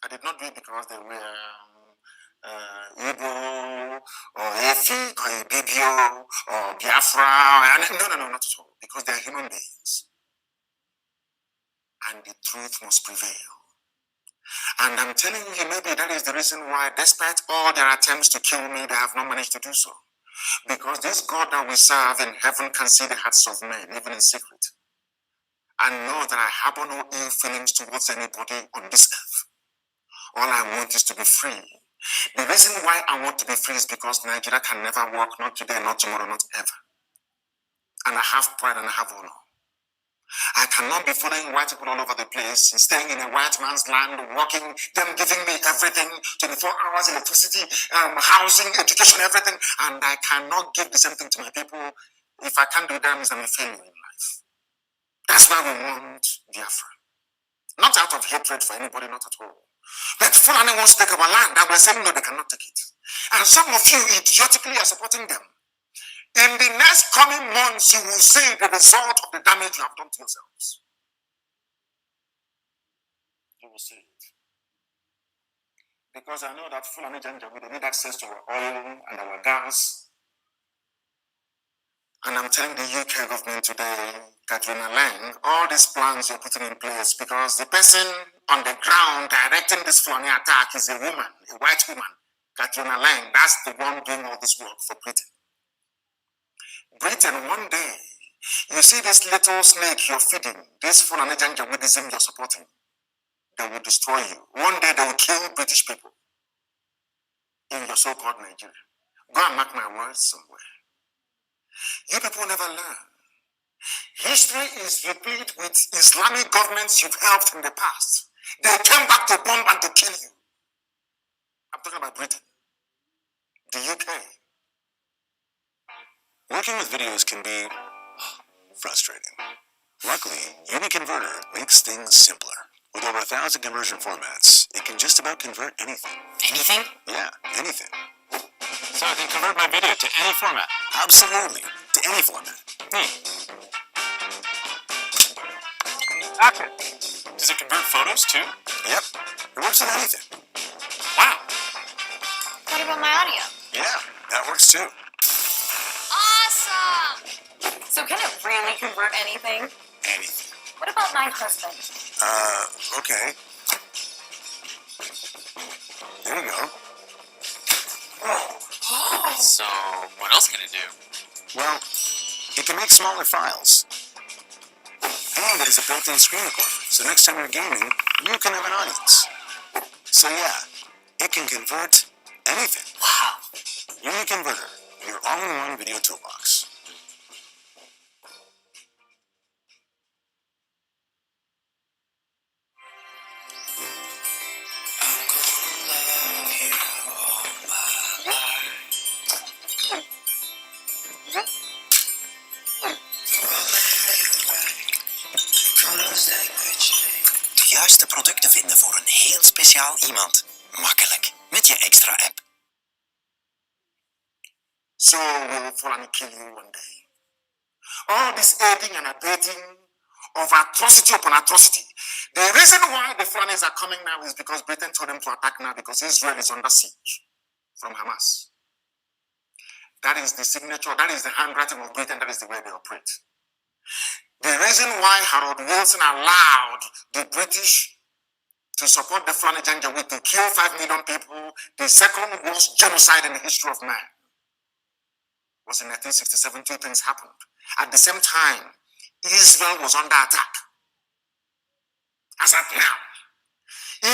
I did not do it because they were Igbo or Efik or Ibibio or Biafra. No, not at all. Because they are human beings. And the truth must prevail. And I'm telling you, maybe that is the reason why, despite all their attempts to kill me, they have not managed to do so. Because this God that we serve in heaven can see the hearts of men, even in secret. And know that I harbor no ill feelings towards anybody on this earth. All I want is to be free. The reason why I want to be free is because Nigeria can never work, not today, not tomorrow, not ever. And I have pride and I have honor. I cannot be following white people all over the place, staying in a white man's land, working, them giving me everything, 24 hours, electricity, housing, education, everything, and I cannot give the same thing to my people. If I can't do that, means I'm a failure in life. That's why we want Biafra. Not out of hatred for anybody, not at all. But Fulani wants to take our land, and we're saying no, they cannot take it. And some of you idiotically are supporting them. In the next coming months, you will see the result of the damage you have done to yourselves. You will see it. Because I know that Fulani Janjaweed, they need access to our oil and our gas. And I'm telling the UK government today, Katrina Lang, all these plans you're putting in place, because the person on the ground directing this Fulani attack is a woman, a white woman, Katrina Lang. That's the one doing all this work for Britain. Britain, one day, you see this little snake you're feeding, this Fulani Janjaweedism you're supporting, they will destroy you. One day they will kill British people in your so-called Nigeria. Go and mark my words somewhere. You people never learn. History is replete with Islamic governments you've helped in the past. They came back to bomb and to kill you. I'm talking about Britain, the UK. Working with videos can be frustrating. Luckily, UniConverter makes things simpler. With over 1,000 conversion formats, it can just about convert anything. Anything? Yeah, anything. So I can convert my video to any format? Absolutely. To any format. Action. Does it convert photos too? Yep. It works with anything. Wow. What about my audio? Yeah, that works too. Awesome! So can it really convert anything? Anything. What about my husband? Okay. There you go. So, what else can it do? Well, it can make smaller files. And it has a built-in screen recorder, so next time you're gaming, you can have an audience. So yeah, it can convert anything. Wow. UniConverter, your all-in-one video toolbox. De juiste producten vinden voor een heel speciaal iemand. Makkelijk, met je extra app. So we will fall and kill you one day. All this aiding and abetting, of atrocity upon atrocity. The reason why the Fulanis are coming now is because Britain told them to attack now because Israel is under siege from Hamas. That is the signature, that is the handwriting of Britain, that is the way they operate. The reason why Harold Wilson allowed the British to support the Fulani Janjaweed to kill 5 million people, the second worst genocide in the history of man, was in 1967. Two things happened. At the same time, Israel was under attack. As at now,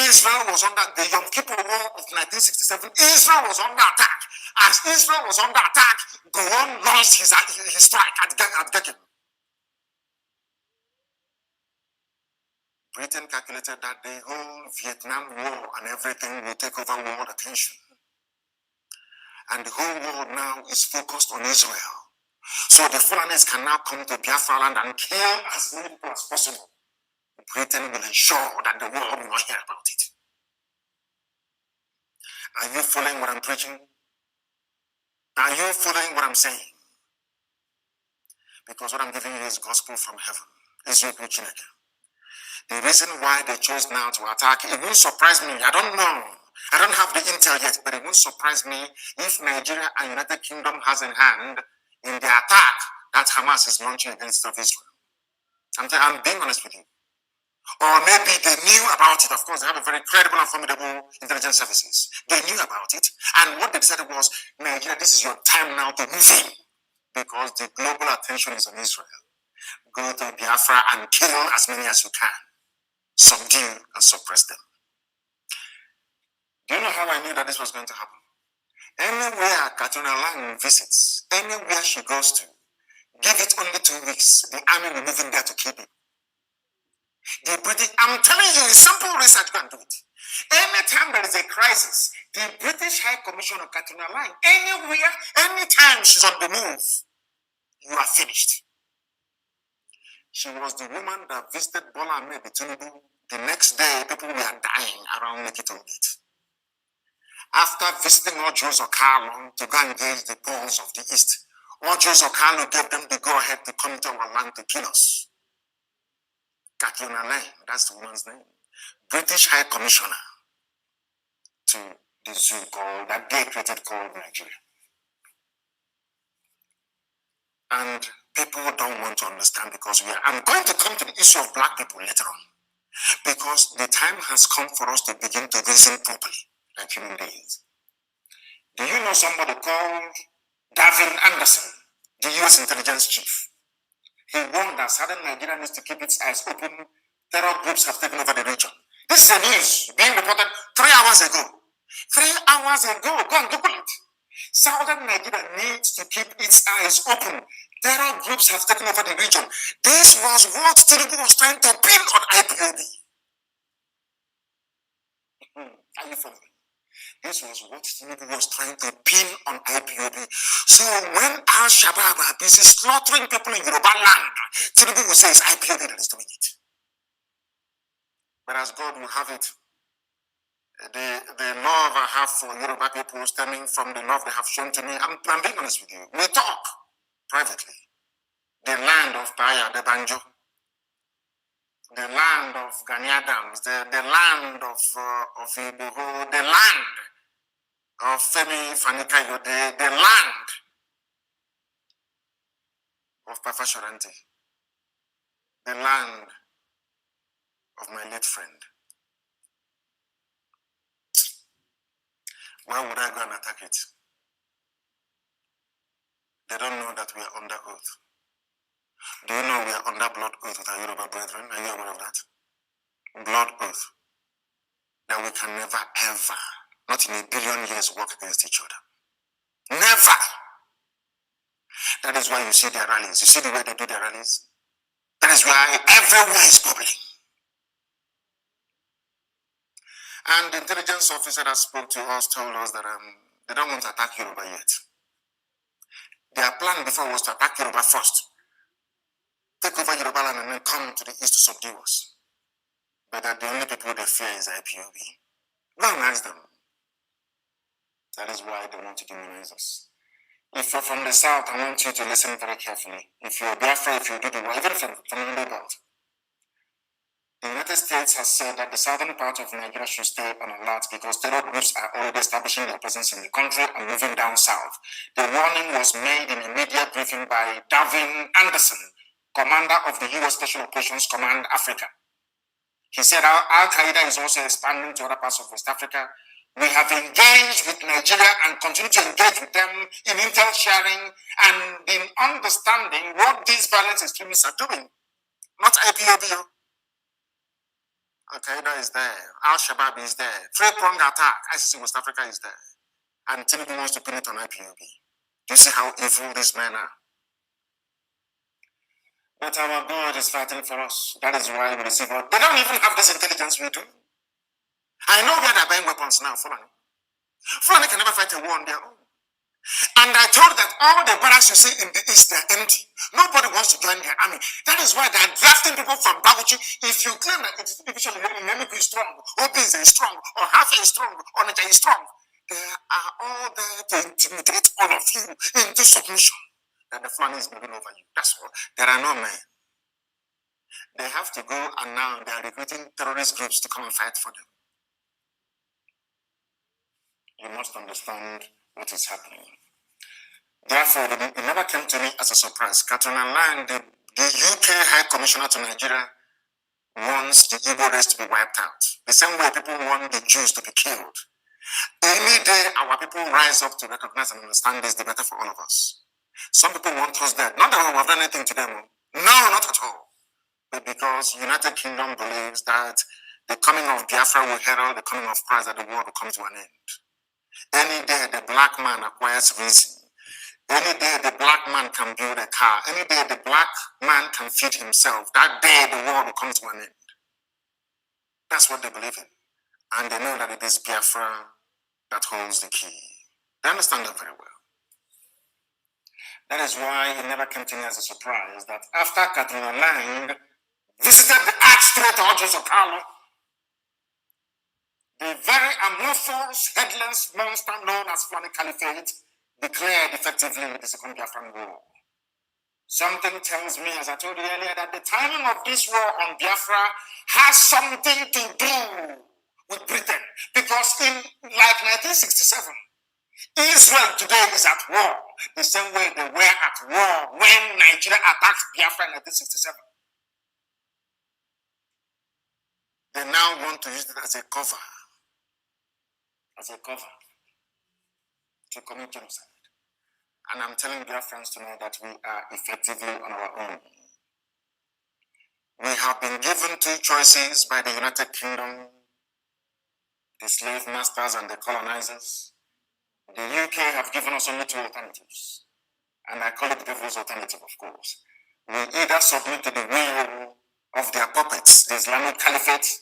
Israel was under the Yom Kippur War of 1967. Israel was under attack. As Israel was under attack, Goron launched his strike at Gekken. Britain calculated that the whole Vietnam War and everything will take over world attention. And the whole world now is focused on Israel. So the Fulanis can now come to Biafra land and kill as many people as possible. Britain will ensure that the world will not hear about it. Are you following what I'm preaching? Are you following what I'm saying? Because what I'm giving you is gospel from heaven. Is you preaching again. The reason why they chose now to attack, it won't surprise me. I don't know. I don't have the intel yet, but it won't surprise me if Nigeria and United Kingdom has in hand in the attack that Hamas is launching against Israel. I'm being honest with you. Or maybe they knew about it. Of course, they have a very credible and formidable intelligence services. They knew about it. And what they decided was, Nigeria, this is your time now to move in. Because the global attention is on Israel. Go to Biafra and kill as many as you can. Subdue and suppress them. Do you know how I knew that this was going to happen? Anywhere Katrina Lang visits, anywhere she goes to, give it only 2 weeks, the army will move in there to keep it. The British, I'm telling you, simple research, go and do it. Anytime there is a crisis, the British High Commissioner Katrina Lang, anywhere, anytime she's on the move, you are finished. She was the woman that visited Bola Ahmed Tinubu. The next day, people were dying around Lekki Gate. After visiting Ojo Okalo to go engage the Poles of the East, Ojo Okalo gave them the go-ahead to come to our land to kill us. Katrina Lang, that's the woman's name. British High Commissioner to the zoo called, that they created called Nigeria. And people don't want to understand because I'm going to come to the issue of black people later on. Because the time has come for us to begin to reason properly, like human beings. Do you know somebody called Davin Anderson, the US intelligence chief? He warned that southern Nigeria needs to keep its eyes open. Terror groups have taken over the region. This is a news being reported 3 hours ago. 3 hours ago, go and Google it. Southern Nigeria needs to keep its eyes open. Terror groups have taken over the region. This was what Tinubu was trying to pin on IPOB. Are you following? This was what Tinubu was trying to pin on IPOB. So when Al-Shabaab are busy slaughtering people in Yoruba land, Tinubu will say it's IPOB that is doing it. But as God will have it, the love I have for Yoruba people stemming from the love they have shown to me, I'm being honest with you. We talk privately. The land of Paya, the Banjo, the land of Gani Adams, the land of Ibuho, the land of Femi Fanikayo, the land of Papa Shoranti, the land of my late friend. Why would I go and attack it? They don't know that we are under oath. Do you know we are under blood oath with our Yoruba brethren? Are you aware of that? Blood oath. That we can never, ever, not in a billion years, work against each other. Never. That is why you see their rallies. You see the way they do their rallies? That is why everywhere is bubbling. And the intelligence officer that spoke to us told us that they don't want to attack Yoruba yet. Their plan before was to attack Yoruba first. Take over Yoruba land and then come to the east to subdue us. But that the only people they fear is IPOB. Go and ask them. That is why they want to demonize us. If you're from the south, I want you to listen very carefully. If you're Biafra, if you do the war, even from the belt, The United States has said that the southern part of Nigeria should stay on alert because terror groups are already establishing their presence in the country and moving down south. The warning was made in a media briefing by Davin Anderson, commander of the U.S. Special Operations Command Africa. He said Al-Qaeda is also expanding to other parts of West Africa. We have engaged with Nigeria and continue to engage with them in intel sharing and in understanding what these violent extremists are doing. Not IPOB. Al-Qaeda is there. Al-Shabaab is there. Three-pronged attack. ISIS in West Africa is there. And Tinubu wants to pin it on IPOB. Do you see how evil these men are? But our God is fighting for us. That is why we receive all. They don't even have this intelligence we do. I know where they're buying weapons now, Fulani. Fulani can never fight a war on their own. And I told that all the barracks you see in the east, they're empty. Nobody wants to join their army. That is why they're drafting people from Bauchi. If you claim that it's division Nnamdi is strong, Obi is strong, or half is strong, or Naja is strong, they are all there to intimidate all of you into submission. That the Fulani is moving over you. That's all. There are no men. They have to go, and now they are recruiting terrorist groups to come and fight for them. You must understand what is happening. Therefore, it never came to me as a surprise. Kanu, the UK High Commissioner to Nigeria, wants the Igbo race to be wiped out. The same way people want the Jews to be killed. Any day our people rise up to recognize and understand this, the better for all of us. Some people want us dead. Not that we have done anything to them. No, not at all. But because United Kingdom believes that the coming of Biafra will herald the coming of Christ, that the world will come to an end. Any day the black man acquires reason. Any day the black man can build a car. Any day the black man can feed himself. That day the world will come to an end. That's what they believe in. And they know that it is Biafra that holds the key. They understand that very well. That is why it never came to me as a surprise that after Kanu visited the arch-traitor Joseph Kanu, the very amorphous, headless monster known as Fulani Caliphate declared effectively the Second Biafran War. Something tells me, as I told you earlier, that the timing of this war on Biafra has something to do with Britain. Because in like 1967, Israel today is at war the same way they were at war when Nigeria attacked Biafra in 1967. They now want to use it as a cover to commit genocide. And I'm telling Biafrans tonight that we are effectively on our own. We have been given two choices by the United Kingdom, the slave masters and the colonizers. The UK have given us only two alternatives. And I call it the devil's alternative, of course. We either submit to the will of their puppets, the Islamic Caliphate,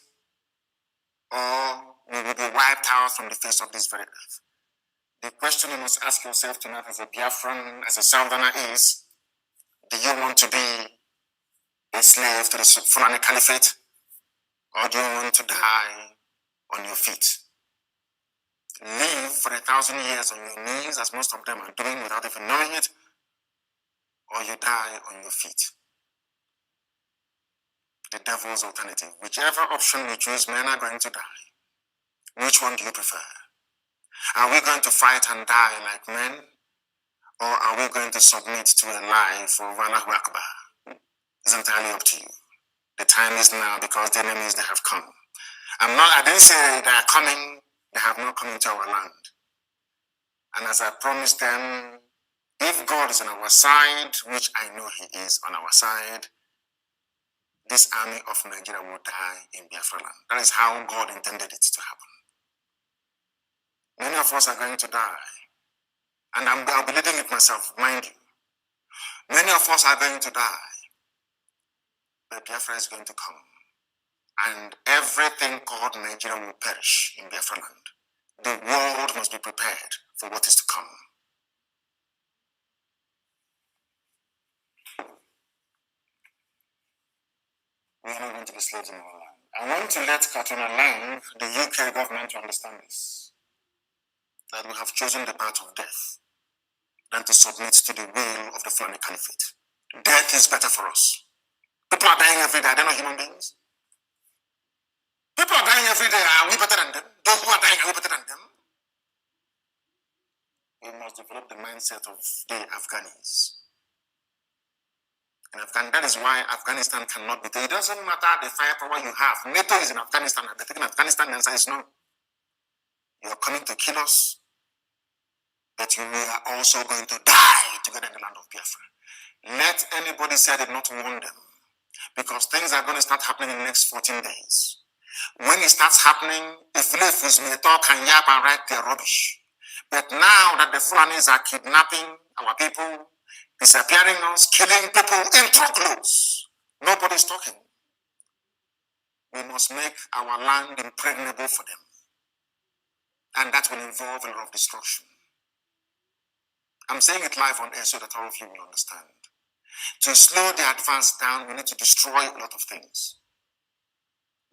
or we will be wiped out from the face of this very earth. The question you must ask yourself tonight as a Biafran, as a Southerner is, do you want to be a slave to the Fulani Caliphate, or do you want to die on your feet? Live for 1,000 years on your knees, as most of them are doing without even knowing it, or you die on your feet. The devil's alternative. Whichever option we choose, men are going to die. Which one do you prefer? Are we going to fight and die like men? Or are we going to submit to a life of Allahu Akbar? It's entirely up to you. The time is now because the enemies, they have come. I didn't say they are coming, they have not come into our land. And as I promised them, if God is on our side, which I know He is on our side, this army of Nigeria will die in Biafra land. That is how God intended it to happen. Many of us are going to die. And I'll be leading it myself, mind you. Many of us are going to die. But Biafra is going to come. And everything called Nigeria will perish in Biafra land. The world must be prepared for what is to come. We are not going to be slaves in our land. I want to let Kanu, the UK government, to understand this. That we have chosen the path of death than to submit to the will of the Fulani Caliphate. Death is better for us. People are dying every day. They're not human beings. People are dying every day. Are we better than them? Those who are dying, are we better than them? We must develop the mindset of the Afghanis. And that is why Afghanistan cannot be taken. It doesn't matter the firepower you have. NATO is in Afghanistan. They're taking Afghanistan, and says no. You are coming to kill us, but you are also going to die together in the land of Biafra. Let anybody say I did not warn them, because things are going to start happening in the next 14 days. When it starts happening, if Lefus may talk and yap and write their rubbish. But now that the Fulanis are kidnapping our people, disappearing us, killing people in truckloads, nobody's talking. We must make our land impregnable for them. And that will involve a lot of destruction. I'm saying it live on air so that all of you will understand. To slow the advance down, we need to destroy a lot of things.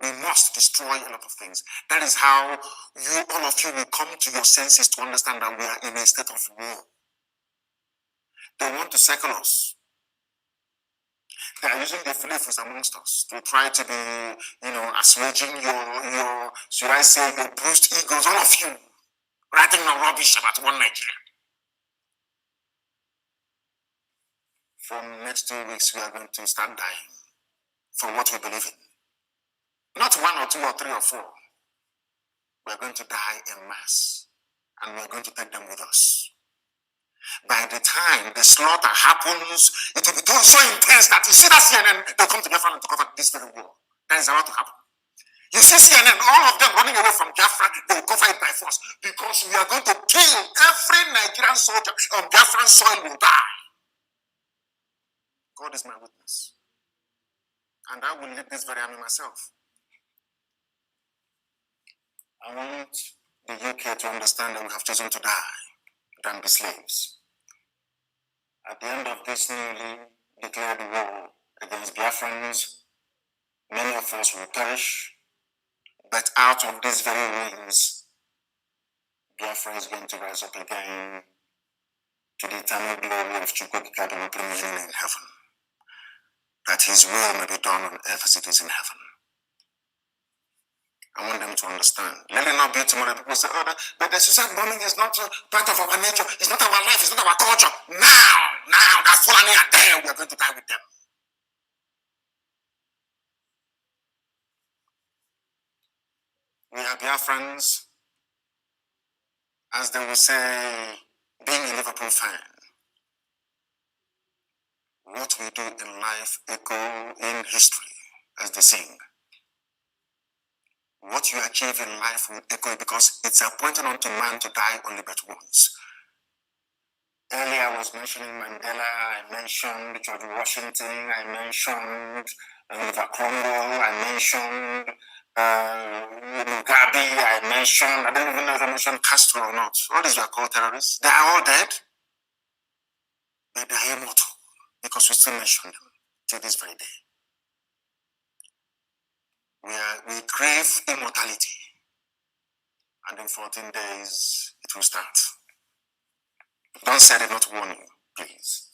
We must destroy a lot of things. That is how all of you will come to your senses to understand that we are in a state of war. They want to circle us. They are using the flavors amongst us to try to be, assuaging your, should I say, your bruised egos, all of you, writing no rubbish about one Nigeria. From next 2 weeks, we are going to start dying for what we believe in. Not 1 or 2 or 3 or 4. We are going to die en masse, and we are going to take them with us. By the time the slaughter happens, it will be so intense that you see that CNN, they'll come to Biafra to cover this very war. That is about to happen. You see CNN, all of them running away from Biafra, they will cover it by force, because we are going to kill every Nigerian soldier on Biafran soil will die. God is my witness. And I will lead this very army myself. I want the UK to understand that we have chosen to die than be slaves. At the end of this newly declared war against Biafrans, many of us will perish, but out of these very ruins, Biafra is going to rise up again to the eternal glory of Chukwukikadu in heaven, that his will may be done on earth as it is in heaven. I want them to understand. Let it not be tomorrow. People say, but the suicide bombing is not part of our nature. It's not our life. It's not our culture. Now that Fulani are there, we are going to die with them. We are Biafrans, as they will say, being a Liverpool fan. What we do in life echo in history, as they sing. What you achieve in life will echo, because it's appointed unto man to die only but once. Earlier I was mentioning Mandela, I mentioned George Washington, I mentioned Oliver Cromwell, I mentioned Mugabe, I don't even know if I mentioned Castro or not. All these were called terrorists. They are all dead, but they are immortal, because we still mention them till this very day. We crave immortality, and in 14 days it will start. Don't say I did not warn you, please.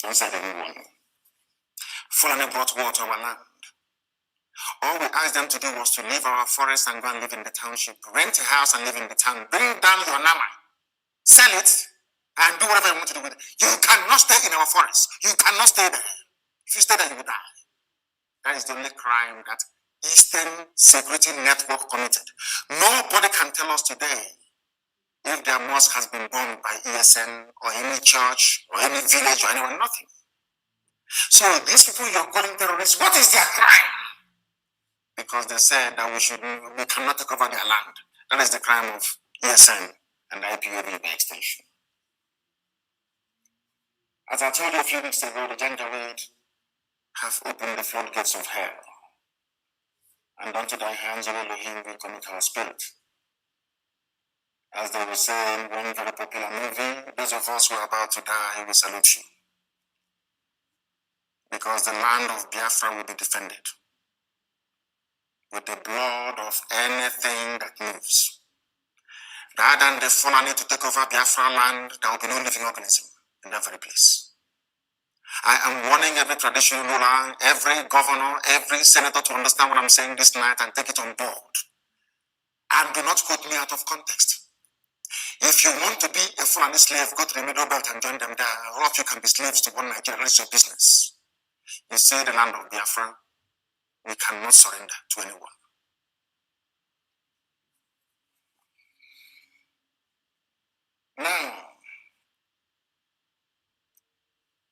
Don't say I didn't warn you. Fulani brought war to our land. All we asked them to do was to leave our forest and go and live in the township. Rent a house and live in the town. Bring down your nama. Sell it and do whatever you want to do with it. You cannot stay in our forest. You cannot stay there. If you stay there, you will die. That is the only crime that Eastern Security Network committed. Nobody can tell us today if their mosque has been bombed by ESN or any church or any village or anyone, nothing. So these people you're calling terrorists, what is their crime? Because they said that we cannot take over their land. That is the crime of ESN and IPOB by extension. As I told you a few weeks ago, the Janjaweed have opened the floodgates of hell. And unto thy hands, O Elohim, we commit our spirit. As they were saying in one very popular movie, those of us who are about to die, we salute you. Because the land of Biafra will be defended with the blood of anything that moves. Rather than the Fulani to take over Biafra land, there will be no living organism in that very place. I am warning every traditional ruler, every governor, every senator to understand what I'm saying this night and take it on board. And do not quote me out of context. If you want to be a Fulani slave, go to the middle belt and join them there. All of you can be slaves to one Nigeria. It's your business. You see the land of Biafra, we cannot surrender to anyone. Now,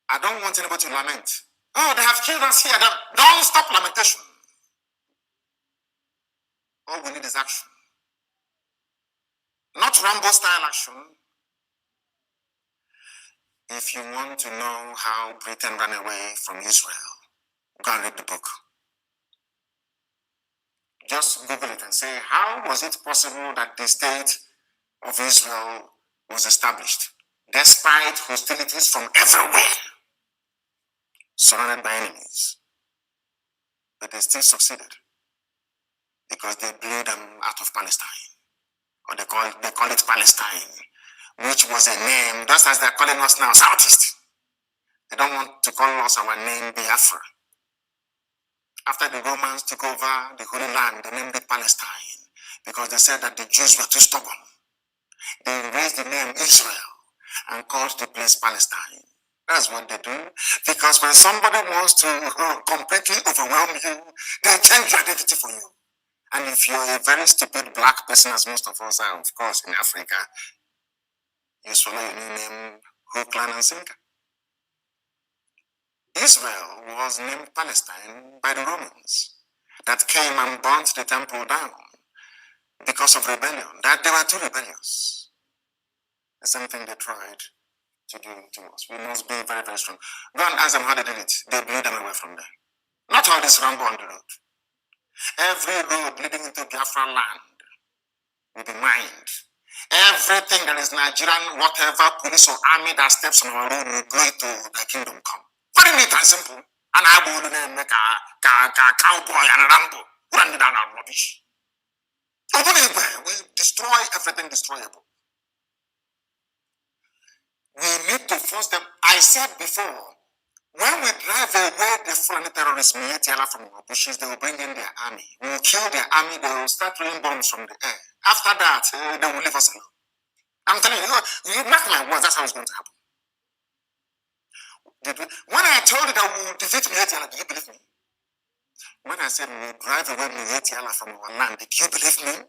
I don't want anybody to lament. Oh, they have killed us here. Don't stop lamentation. All we need is action. Not Rambo style action. If you want to know how Britain ran away from Israel, go and read the book. Just Google it and say, how was it possible that the state of Israel was established despite hostilities from everywhere, surrounded by enemies? But they still succeeded because they blew them out of Palestine, or they call it Palestine, which was a name, just as they're calling us now, Southeast. They don't want to call us our name Biafra. After the Romans took over the Holy Land, they named it Palestine because they said that the Jews were too stubborn. They raised the name Israel and called the place Palestine. That's what they do. Because when somebody wants to completely overwhelm you, they change your identity for you. And if you're a very stupid black person, as most of us are, of course, in Africa, you swallow your new name, Hookland and Sinker. Israel was named Palestine by the Romans that came and burnt the temple down because of rebellion. That they were too rebellious. The same thing they tried to do to us. We must be very, very strong. Go and ask them how they did it. They blew them away from there. Not all this Rambo on the road. Every road leading into Biafra land will be mined. Everything that is Nigerian, whatever police or army that steps on our road will go to the kingdom come. Very neat and simple. And I will make a cowboy and a Rambo. Run down our rubbish. We destroy everything destroyable. We need to force them. I said before, when we drive away the foreign terrorists from our bushes, they will bring in their army. We will kill their army, they will start throwing bombs from the air. After that, they will leave us alone. I'm telling you, you mark my words, that's how it's going to happen. When I told you that we will defeat Mietiala, did you believe me? When I said we will drive away Mietiala from our land, did you believe me?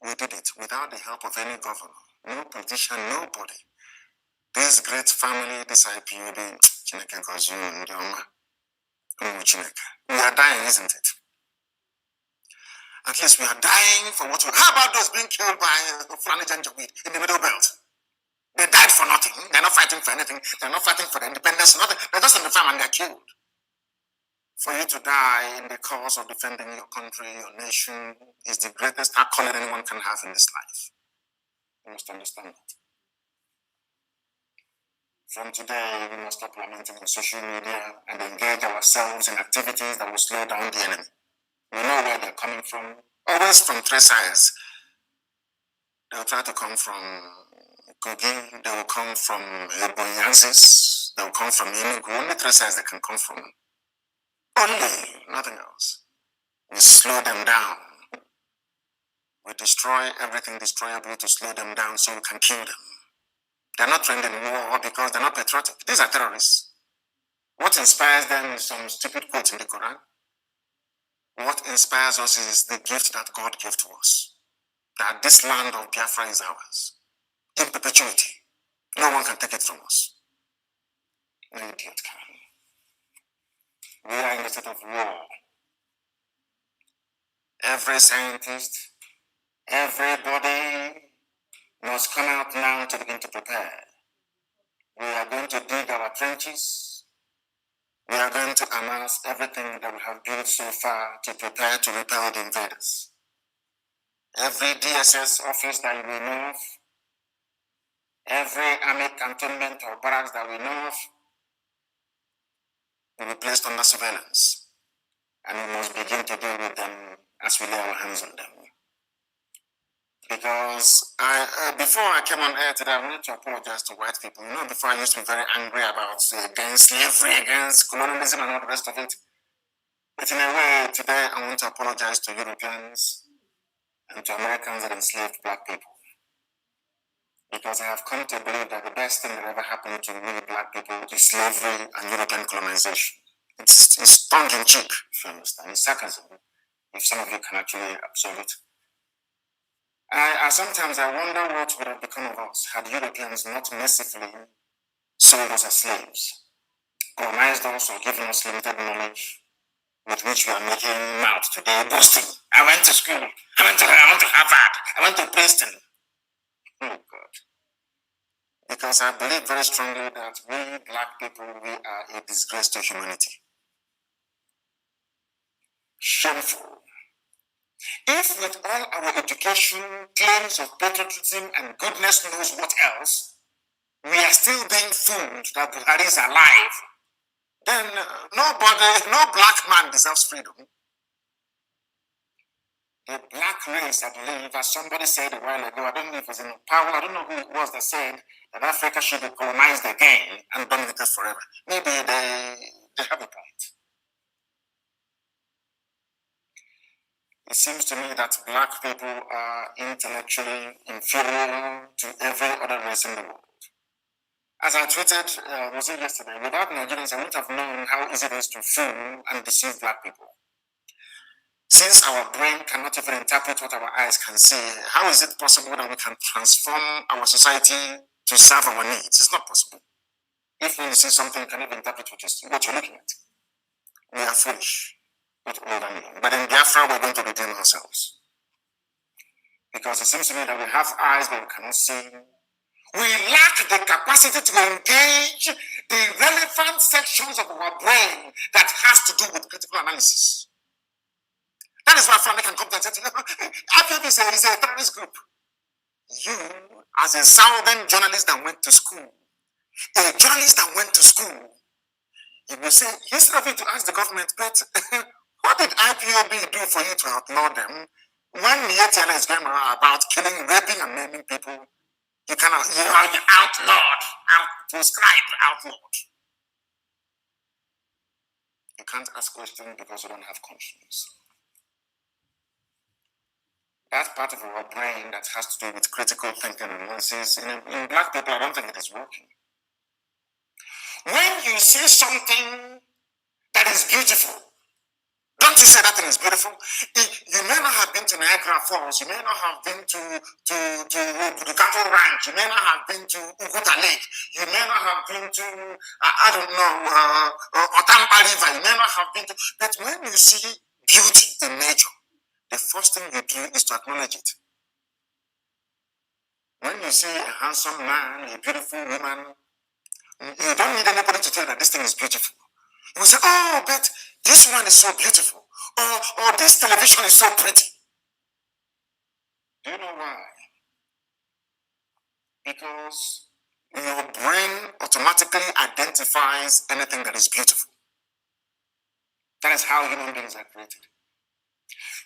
We did it without the help of any governor, no politician, nobody. This great family, this IPOB, we are dying, isn't it? At least we are dying for what we... How about those being killed by Fulani Janjaweed in the Middle Belt? They died for nothing. They're not fighting for anything. They're not fighting for the independence. Nothing. They're just in the farm and they're killed. For you to die in the cause of defending your country, your nation, is the greatest accolade anyone can have in this life. You must understand that. From today, we must stop lamenting on social media and engage ourselves in activities that will slow down the enemy. We know where they're coming from. Always from three sides. They'll try to come from Kogi, they will come from Ebonyansis, they will come from Enugu. Only three sides they can come from. Only, nothing else. We slow them down. We destroy everything destroyable to slow them down so we can kill them. They're not trained in war because they're not patriotic. These are terrorists. What inspires them is some stupid quote in the Quran. What inspires us is the gift that God gave to us. That this land of Biafra is ours. In perpetuity. No one can take it from us. No idiot can. We are in a state of war. Every scientist, everybody must come out now to begin to prepare. We are going to dig our trenches. We are going to amass everything that we have built so far to prepare to repel the invaders. Every DSS office that we know of, every army cantonment or barracks that we know of, will be placed under surveillance. And we must begin to deal with them as we lay our hands on them. Because before I came on air today, I wanted to apologize to white people. You know, before I used to be very angry about against slavery, against colonialism and all the rest of it. But in a way, today I want to apologize to Europeans and to Americans that enslaved black people. Because I have come to believe that the best thing that ever happened to many black people is slavery and European colonization. It's tongue in cheek, if you understand. It's sarcasm, if some of you can actually absorb it. Sometimes I wonder what would have become of us had Europeans not mercifully sold us as slaves, colonized us, or given us limited knowledge with which we are making mouth today, boasting. I went to school. I went to Harvard. I went to Princeton. Oh, God. Because I believe very strongly that we, black people, we are a disgrace to humanity. Shameful. If with all our education, claims of patriotism, and goodness knows what else, we are still being fooled that Buhari is alive, then no black man deserves freedom. The black race, I believe, as somebody said a while ago, I don't know if it was in Powell, I don't know who it was that said that Africa should be colonized again and dominated forever. Maybe they have a point. It seems to me that black people are intellectually inferior to every other race in the world. As I tweeted, was it yesterday, without Nigerians, I wouldn't have known how easy it is to fool and deceive black people. Since our brain cannot even interpret what our eyes can see, how is it possible that we can transform our society to serve our needs? It's not possible. If when you see something, you can even interpret what you're looking at. We are foolish, with old and young. But in Biafra, we're going to redeem ourselves. Because it seems to me that we have eyes, but we cannot see. We lack the capacity to engage the relevant sections of our brain that has to do with critical analysis. That is why Frank can come and say, IPOB is a terrorist group. You, as a southern journalist that went to school, a journalist that went to school, you will say, instead of you to ask the government, but what did IPOB do for you to outlaw them? When Nietiana is going around about killing, raping, and maiming people, you are outlawed, proscribed, outlawed. You can't ask questions because you don't have conscience. That's part of our brain that has to do with critical thinking and analysis. In black people, I don't think it is working. When you see something that is beautiful, don't you say that thing is beautiful? You may not have been to Niagara Falls, you may not have been to the Cattle Ranch, you may not have been to Uguta Lake, you may not have been to, Otampa River, you may not have been to, but when you see beauty in nature, the first thing you do is to acknowledge it. When you see a handsome man, a beautiful woman, you don't need anybody to tell you that this thing is beautiful. You will say, oh, but this one is so beautiful. Or this television is so pretty. Do you know why? Because your brain automatically identifies anything that is beautiful. That is how human beings are created.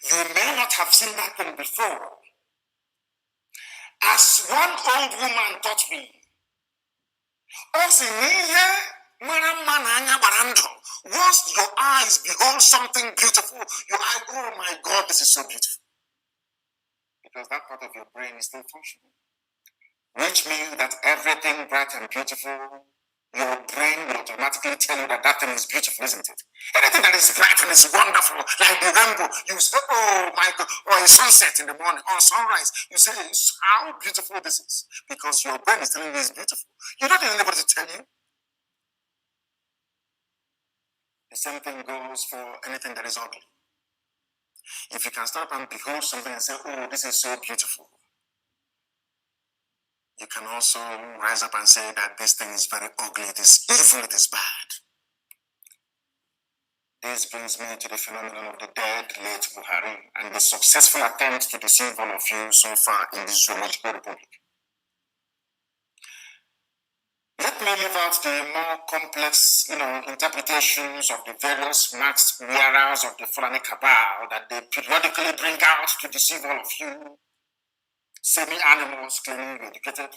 You may not have seen that thing before. As one old woman taught me, once your eyes behold something beautiful, your eye, oh my God, this is so beautiful. Because that part of your brain is still functioning. Which means that everything bright and beautiful, your brain will automatically tell you that that thing is beautiful, isn't it? Anything that is bright and is wonderful, like the rainbow, you say, oh my God, or a sunset in the morning, or sunrise, you say, how beautiful this is. Because your brain is telling you it's beautiful. You don't need anybody to tell you. The same thing goes for anything that is ugly. If you can stop and behold something and say, oh, this is so beautiful, you can also rise up and say that this thing is very ugly, it is evil, it is bad. This brings me to the phenomenon of the dead late Buhari and the successful attempt to deceive all of you so far in this zoological republic. Let me leave out the more complex, interpretations of the various masked wearers of the Fulani cabal that they periodically bring out to deceive all of you. semi-animals claiming you're educated,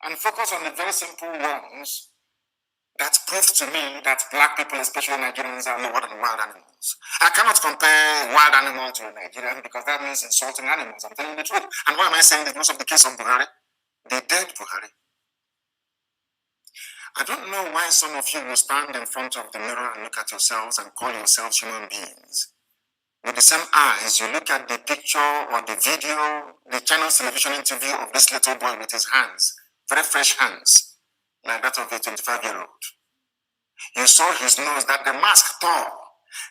and focus on the very simple ones that prove to me that black people, especially Nigerians, are lower than wild animals. I cannot compare wild animal to a Nigerian because that means insulting animals. I'm telling you the truth. And why am I saying this? Most of the case of Buhari, they dead Buhari. I don't know why some of you will stand in front of the mirror and look at yourselves and call yourselves human beings. With the same eyes, you look at the picture or the video, the channel's television interview of this little boy with his hands, very fresh hands, like that of a 25-year-old. You saw his nose, that the mask tore.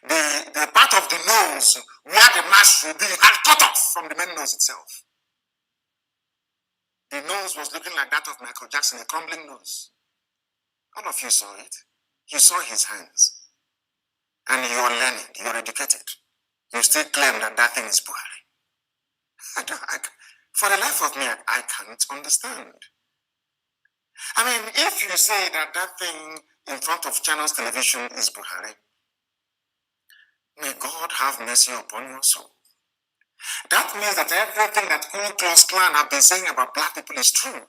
The part of the nose where the mask should be had cut off from the main nose itself. The nose was looking like that of Michael Jackson, a crumbling nose. All of you saw it. You saw his hands. And you're learning, you're educated. You still claim that that thing is Buhari. For the life of me, I can't understand. I mean, if you say that that thing in front of Channels Television is Buhari, may God have mercy upon your soul. That means that everything that Ku Klux Klan have been saying about black people is true.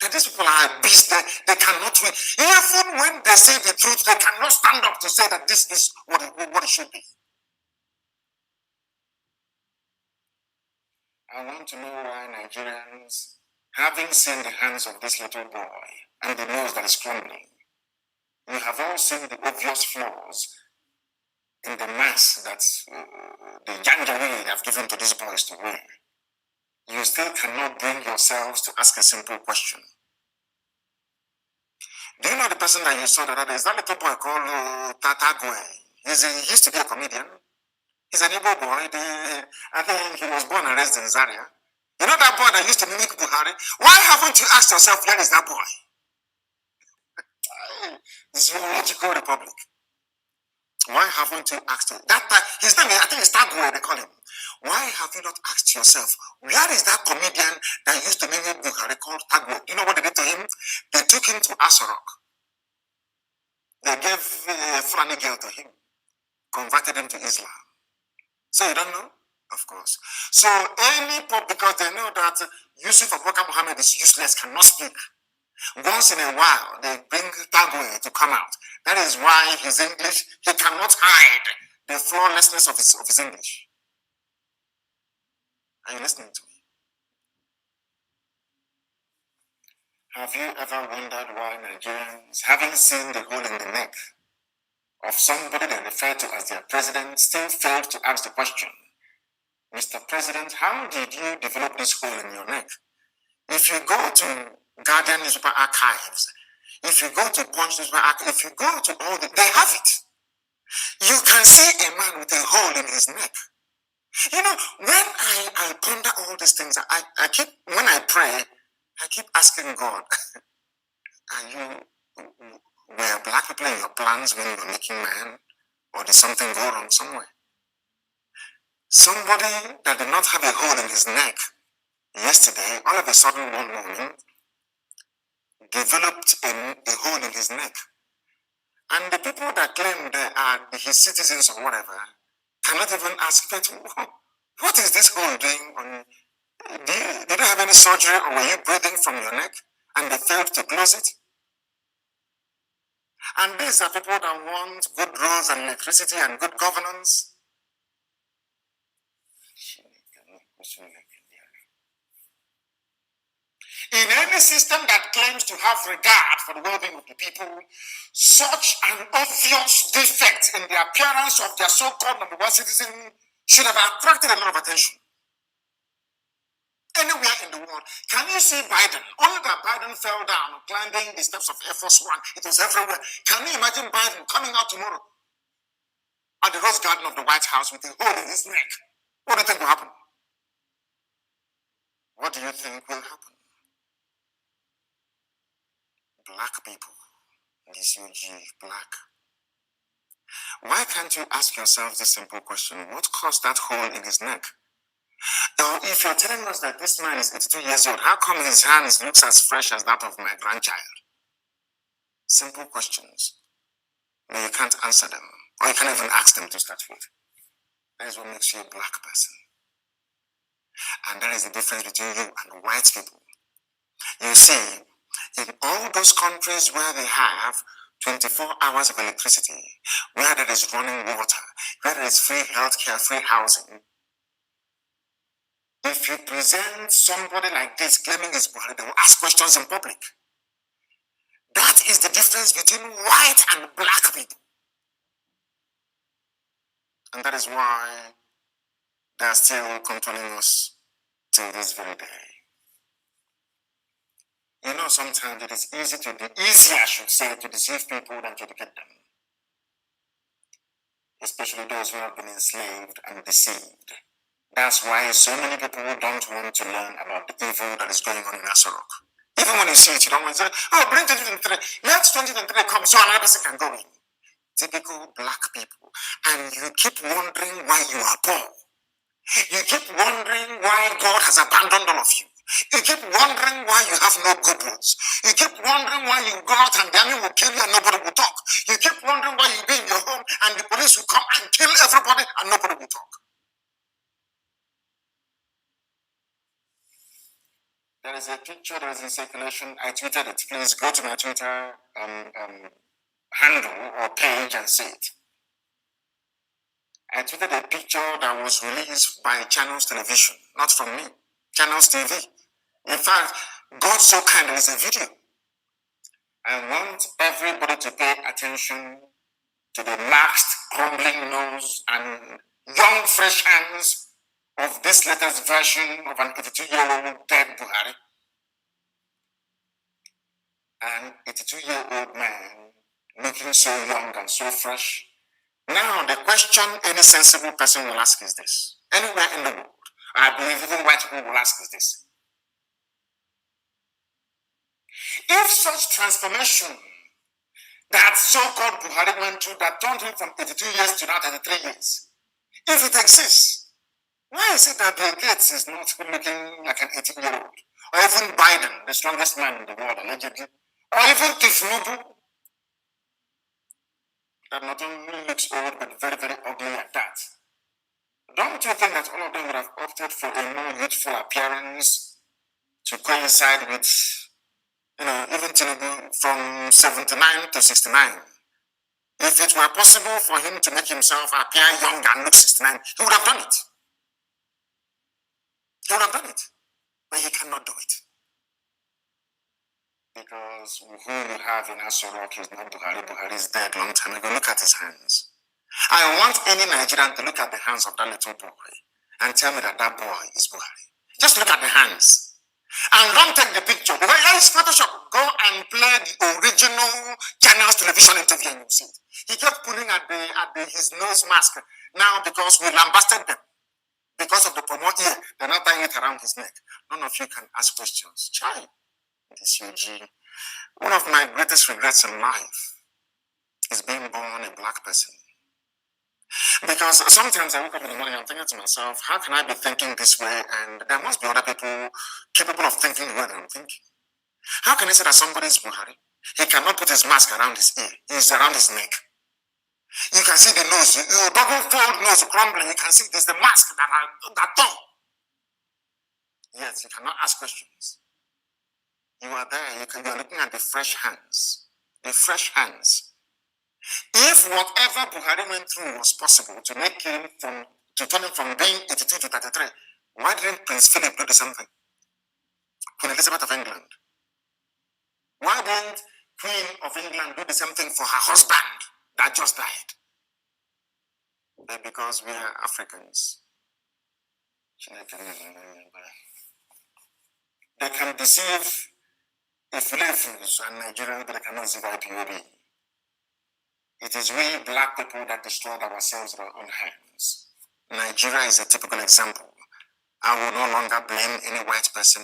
That these people are beasts, they cannot win. Even when they say the truth, they cannot stand up to say that this is what it should be. I want to know why Nigerians, having seen the hands of this little boy and the nose that is crumbling, you have all seen the obvious flaws in the mask that the Janjaweed have given to these boys to wear. You still cannot bring yourselves to ask a simple question. Do you know the person that you saw the other day? Is that little boy called Tatagwe? He used to be a comedian. He's an Igbo boy. I think he was born and raised in Zaria. You know that boy that used to mimic Buhari? Why haven't you asked yourself, where is that boy? Zoological Republic. Why haven't you asked him? That his name, I think it's Tagwe, they call him. Why have you not asked yourself, where is that comedian that used to mimic Buhari called Tagwe? You know what they did to him? They took him to Asarok. They gave a Fulani girl to him, converted him to Islam. So you don't know? Of course. So because they know that Yusuf Abubakar Muhammad is useless, cannot speak. Once in a while, they bring Tagwe to come out. That is why his English, he cannot hide the flawlessness of his English. Are you listening to me? Have you ever wondered why Nigerians, having seen the hole in the neck of somebody they refer to as their president, still failed to ask the question, Mr. President, how did you develop this hole in your neck? If you go to Guardian newspaper archives, if you go to Punch newspaper archives, if you go to all they have it. You can see a man with a hole in his neck. You know, when I ponder all these things, when I pray, I keep asking God, were black people in your plans when you were making man? Or did something go wrong somewhere? Somebody that did not have a hole in his neck yesterday, all of a sudden one morning, developed a hole in his neck. And the people that claim they are his citizens or whatever cannot even ask, what is this hole doing? Did you have any surgery or were you breathing from your neck and they failed to close it? And these are people that want good roads and electricity and good governance. In any system that claims to have regard for the well-being of the people, such an obvious defect in the appearance of their so-called number one citizen should have attracted a lot of attention. Anywhere in the world, can you see Biden? Only that Biden fell down climbing the steps of Air Force One. It was everywhere. Can you imagine Biden coming out tomorrow at the Rose Garden of the White House with a hole in his neck? What do you think will happen? What do you think will happen? Black people, DCOG, black. Why can't you ask yourself this simple question? What caused that hole in his neck? Now, if you're telling us that this man is 82 years old, how come his hands looks as fresh as that of my grandchild? Simple questions. But you can't answer them. Or you can't even ask them to start with. That is what makes you a black person. And that is the difference between you and white people. You see, in all those countries where they have 24 hours of electricity, where there is running water, where there is free healthcare, free housing, if you present somebody like this claiming his Buhari, they will ask questions in public. That is the difference between white and black people. And that is why they are still controlling us till this very day. You know, sometimes it is easier, I should say, to deceive people than to educate them. Especially those who have been enslaved and deceived. That's why so many people don't want to learn about the evil that is going on in Asarok. Even when you see it, you don't want to say, oh, bring 2023. Let 2023 come so another person can go in. Typical black people. And you keep wondering why you are poor. You keep wondering why God has abandoned all of you. You keep wondering why you have no good words. You keep wondering why you go out and the army will kill you and nobody will talk. You keep wondering why you be in your home and the police will come and kill everybody and nobody will talk. There is a picture that is in circulation. I tweeted it. Please go to my Twitter handle or page and see it. I tweeted a picture that was released by Channels Television, not from me. Channels TV. In fact, God so kind, there is a video. I want everybody to pay attention to the masked, crumbling nose and young, fresh hands of this latest version of an 82-year-old dead Buhari. An 82-year-old man looking so young and so fresh. Now, the question any sensible person will ask is this. Anywhere in the world, I believe even white people will ask is this. If such transformation that so-called Buhari went through that turned him from 82 years to now 33 years, if it exists, why is it that Bill Gates is not looking like an 18-year-old? Or even Biden, the strongest man in the world, allegedly? Or even Tinubu, that not only looks old but very, very ugly at that? Don't you think that all of them would have opted for a more youthful appearance to coincide with, even Tinubu from 79 to 69? If it were possible for him to make himself appear young and look 69, he would have done it. He would have done it. But he cannot do it. Because who you have in Asorok is not Buhari. Buhari is dead long time ago. Look at his hands. I want any Nigerian to look at the hands of that little boy and tell me that that boy is Buhari. Just look at the hands. And don't take the picture. Because it's Photoshop. Go and play the original Channels Television interview and you see it. He kept pulling at his nose mask now because we lambasted them. Because of the promote ear, they're not tying it around his neck. None of you can ask questions. Chai, this UG. One of my greatest regrets in life is being born a black person. Because sometimes I wake up in the morning and I'm thinking to myself, how can I be thinking this way? And there must be other people capable of thinking the way that I'm thinking. How can I say that somebody is Buhari? He cannot put his mask around his ear. It's around his neck. You can see the nose, double fold nose crumbling. You can see there's the mask that tall. Yes, you cannot ask questions. You are there, you are looking at the fresh hands. The fresh hands. If whatever Buhari went through was possible to make him to turn him from being 82 to 33, why didn't Prince Philip do the same thing? Queen Elizabeth of England. Why didn't Queen of England do the same thing for her husband that just died? But because we are Africans, they can deceive Ifilefus and Nigerians, but they cannot deceive IPOB. It is we black people that destroyed ourselves with our own hands. Nigeria is a typical example. I will no longer blame any white person.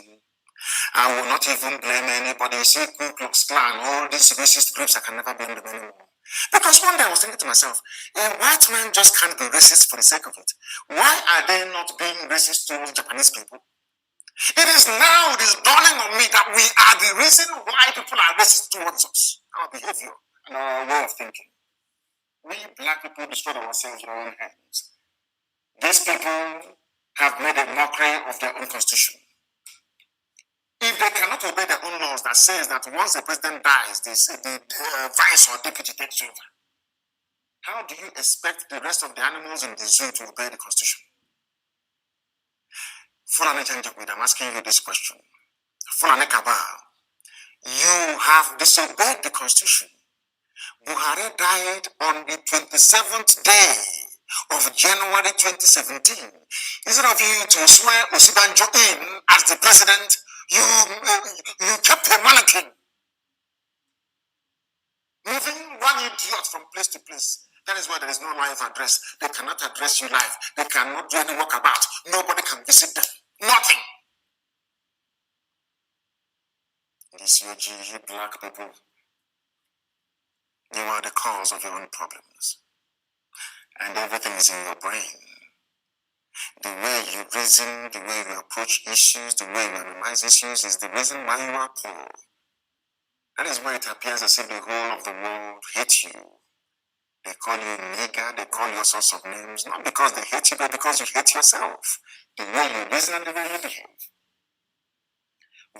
I will not even blame anybody. You see, Ku Klux Klan, all these racist groups, I can never blame them anymore. Because one day I was thinking to myself, a white man just can't be racist for the sake of it. Why are they not being racist towards Japanese people? It is dawning on me that we are the reason why people are racist towards us. Our behavior and our way of thinking. We black people destroyed ourselves with our own hands. These people have made a mockery of their own constitution. If they cannot obey their own laws that says that once the president dies, the vice or deputy takes over, how do you expect the rest of the animals in the zoo to obey the constitution? Fulani Janjaweed, I'm asking you this question. Fulani Kabal, you have disobeyed the constitution. Buhari died on the 27th day of January 2017. Instead of you to swear Osibanjo in as the president, you kept a mannequin, moving one idiot from place to place. That is why there is no live address. They cannot address you live. They cannot do any walkabout. Nobody can visit them. Nothing. This you black people, you are the cause of your own problems. And everything is in your brain. The way you reason, the way you approach issues, the way you analyze issues is the reason why you are poor. That is why it appears as if the whole of the world hates you. They call you nigger, they call you all sorts of names, not because they hate you, but because you hate yourself. The way you reason and the way you behave.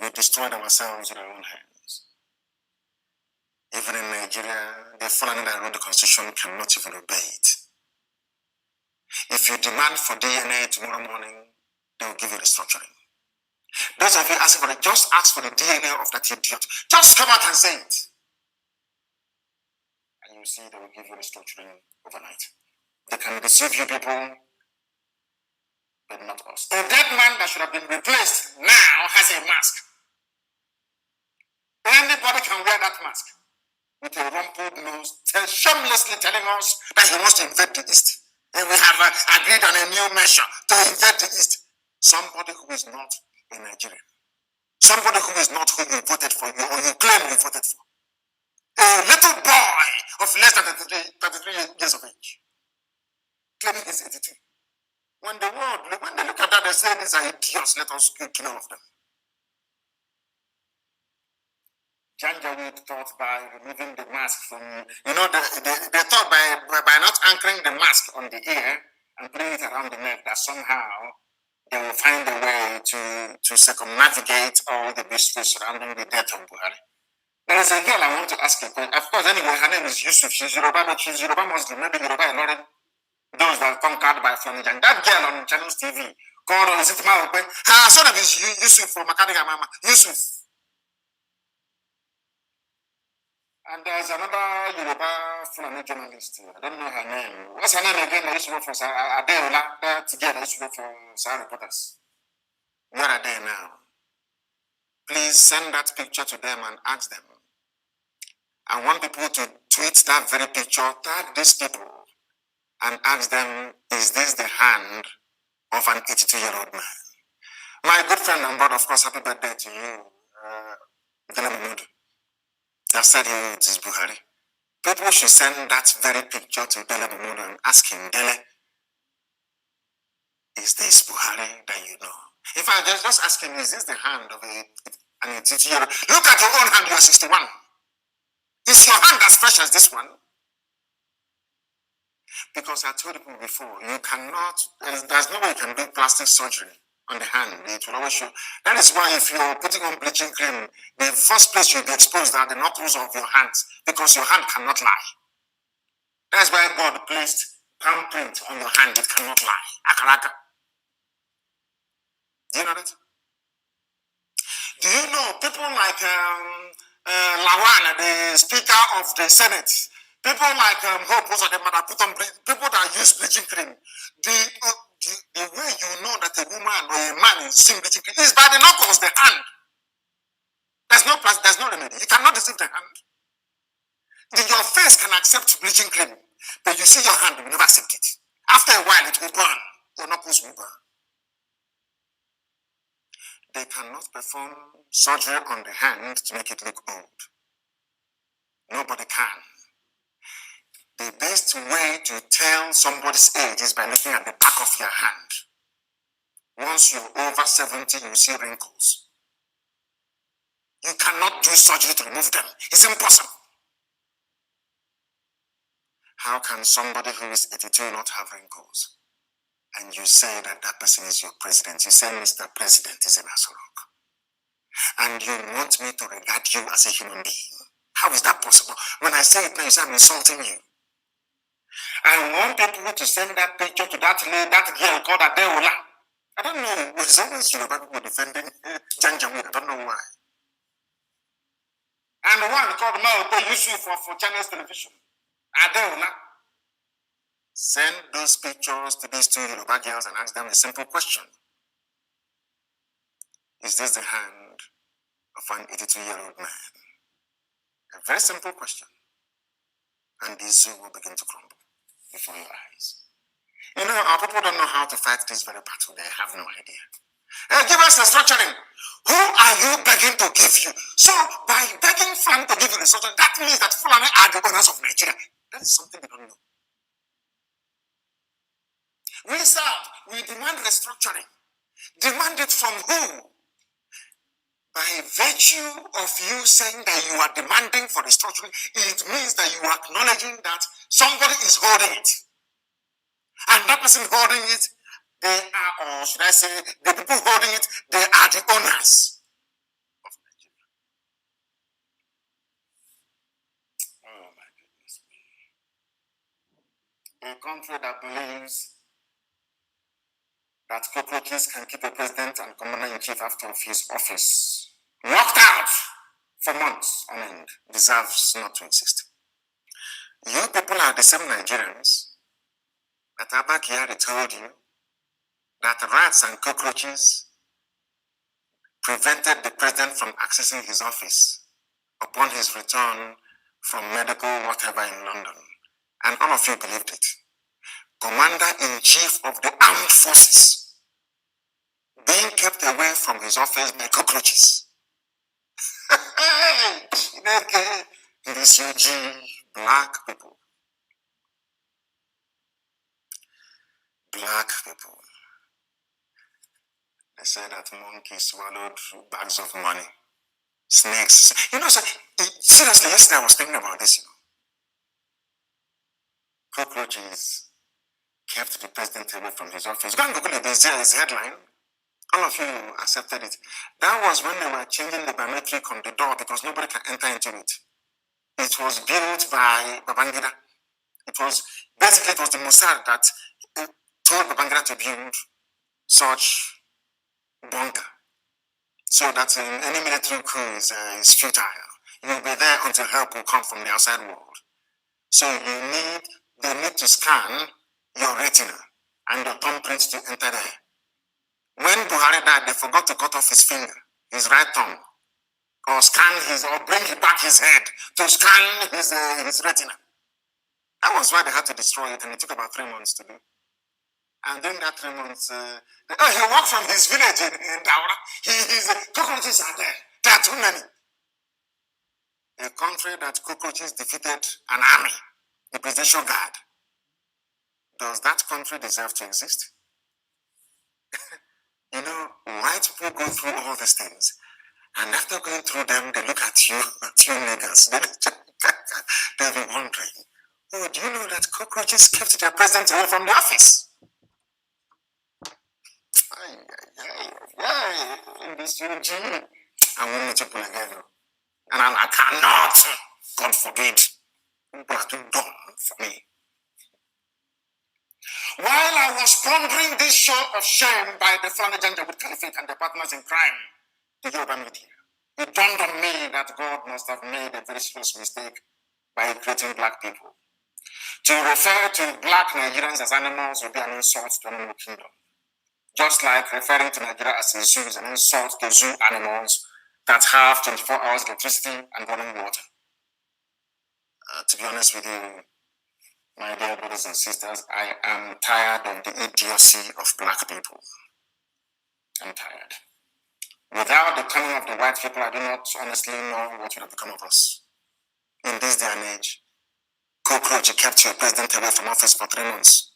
We destroyed ourselves with our own hands. Even in Nigeria, the Fulani that wrote the constitution cannot even obey it. If you demand for DNA tomorrow morning, they will give you restructuring. Those of you asking for it, just ask for the DNA of that idiot. Just come out and say it. And you will see they will give you restructuring overnight. They can deceive you people, but not us. A dead man that should have been replaced now has a mask. Anybody can wear that mask with a rumpled nose, shamelessly telling us that he wants to invade the East. And we have agreed on a new measure to invade the East. Somebody who is not a Nigerian. Somebody who is not who you voted for, you or you claim you voted for. A little boy of less than 33 years of age. Claiming he's 82. When they look at that, they say these are idiots, let us kill all of them. Janjaweed thought by removing the mask from, they thought by not anchoring the mask on the ear and putting it around the neck that somehow they will find a way to circumnavigate all the mysteries surrounding the death of Buhari. There is a girl I want to ask you. Of course, anyway, her name is Yusuf. She's Yoruba, but she's Yoruba Muslim. Maybe Yoruba and not those that conquered by Flanagan. That girl on Channels TV called, is it Maope? Her son is Yusuf from Makanika Mama. Yusuf. And there's another Yoruba Fulani journalist. I don't know her name. What's her name again? I used to work for Adeola. That girl I used to work for Sahara Reporters. Where are they now? Please send that picture to them and ask them. I want people to tweet that very picture, tag these people, and ask them, is this the hand of an 82-year-old man? My good friend and brother, of course, happy birthday to you, Nnamdi. That said it is Buhari. People should send that very picture to Dele Momodu and ask him, Dele, is this Buhari that you know? In fact, just ask him, is this the hand of an 82-year-old? Look at your own hand, you are 61. Is your hand as fresh as this one? Because I told you before, you cannot, there's no way you can do plastic surgery on the hand. It will always show. That is why if you're putting on bleaching cream, the first place you'll be exposed are the knuckles of your hands, because your hand cannot lie. That's why God placed palm print on your hand. It cannot lie. Akaraka. Do you know that? Do you know people like Lawan, the Speaker of the Senate, people like Hope, people that use bleaching cream, the way you know that a woman or a man is using bleaching cream is by the knuckles, the hand. There's no remedy. You cannot deceive the hand. Your face can accept bleaching cream, but you see your hand, you will never accept it. After a while, it will burn. Your knuckles will burn. They cannot perform surgery on the hand to make it look old. Nobody can. The best way to tell somebody's age is by looking at the back of your hand. Once you're over 70, you see wrinkles. You cannot do surgery to remove them. It's impossible. How can somebody who is 82 not have wrinkles? and you say that that person is your president. You say Mr. President is in Asorok. And you want me to regard you as a human being. How is that possible? When I say it now, you say I'm insulting you. I want people to send that picture to that lady, that girl called Adeola. I don't know. It's always Yoruba people defending Janjaweed. I don't know why. And the one called Maopo Yusuf for Channels Television. Adeola. Send those pictures to these two Yoruba girls and ask them a simple question. Is this the hand of an 82-year-old man? A very simple question. And the zoo will begin to crumble before your eyes. You know, our people don't know how to fight this very battle. They have no idea. Give us the structuring. Who are you begging to give you? So, by begging Fulani to give you the structuring, that means that Fulani are the owners of Nigeria. That is something they don't know. We said we demand restructuring. Demand it from who? By virtue of you saying that you are demanding for restructuring, it means that you are acknowledging that somebody is holding it. And that person holding it, they are, or should I say, the people holding it, they are the owners of Nigeria. Oh my goodness me. A country that believes that cockroaches can keep a president and commander-in-chief after his office locked out for months on end deserves not to exist. You people are the same Nigerians that Abba Kyari told you that rats and cockroaches prevented the president from accessing his office upon his return from medical whatever in London. And all of you believed it. Commander-in-chief of the armed forces being kept away from his office by cockroaches. This UG, black people. Black people. They say that monkeys swallowed bags of money. Snakes. You know, so, seriously, yesterday I was thinking about this, you know. Cockroaches kept the president away from his office. Go and Google it, there's his headline. All of you accepted it. That was when they were changing the biometric on the door because nobody can enter into it. It was built by Babangida. It was the Mossad that told Babangida to build such bunker. So that any military coup is futile. You'll be there until help will come from the outside world. So they need to scan your retina and your thumbprint to enter there. When Buhari died, they forgot to cut off his finger, his right thumb, or bring back his head to scan his retina. That was why they had to destroy it, and it took about 3 months to do. And during that 3 months, he walked from his village in Daura. His cockroaches are there. There are too many. A country that cockroaches defeated an army, the presidential guard. Does that country deserve to exist? You know, white people go through all these things. And after going through them, they look at you niggas. They'll be wondering, oh, do you know that cockroaches kept their president away from the office? In this UG, I want to pull again. And I cannot, God forbid, people are too dumb for me. While I was pondering this show of shame by the Fulani Janjaweed Caliphate and the partners in crime, the Yoruba media, it dawned on me that God must have made a very serious mistake by creating black people. To refer to black Nigerians as animals would be an insult to an animal kingdom. Just like referring to Nigeria as a zoo is an insult to zoo animals that have 24 hours electricity and running water. To be honest with you, my dear brothers and sisters, I am tired of the idiocy of black people. I'm tired. Without the coming of the white people, I do not honestly know what would have become of us. In this day and age, cockroach kept your president away from office for 3 months.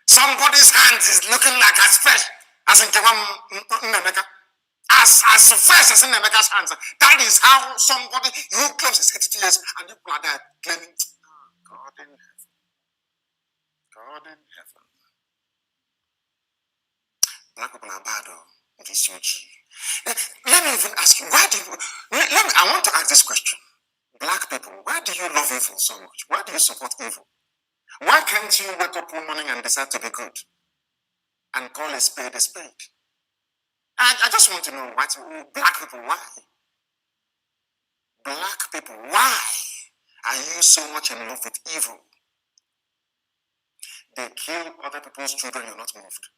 Somebody's hands is looking like as fresh as in Nnamdi. As fresh as in Nnamdi's hands. That is how somebody who claims is 82 years and people are there claiming, oh, God in heaven. God in heaven. Black people are bad, this UG. Let me even ask you, why do you, I want to ask this question. Black people, why do you love evil so much? Why do you support evil? Why can't you wake up one morning and decide to be good? And call a spade a spade? I just want to know, black people, why? Black people, why are you so much in love with evil? They kill other people's children, you're not moved.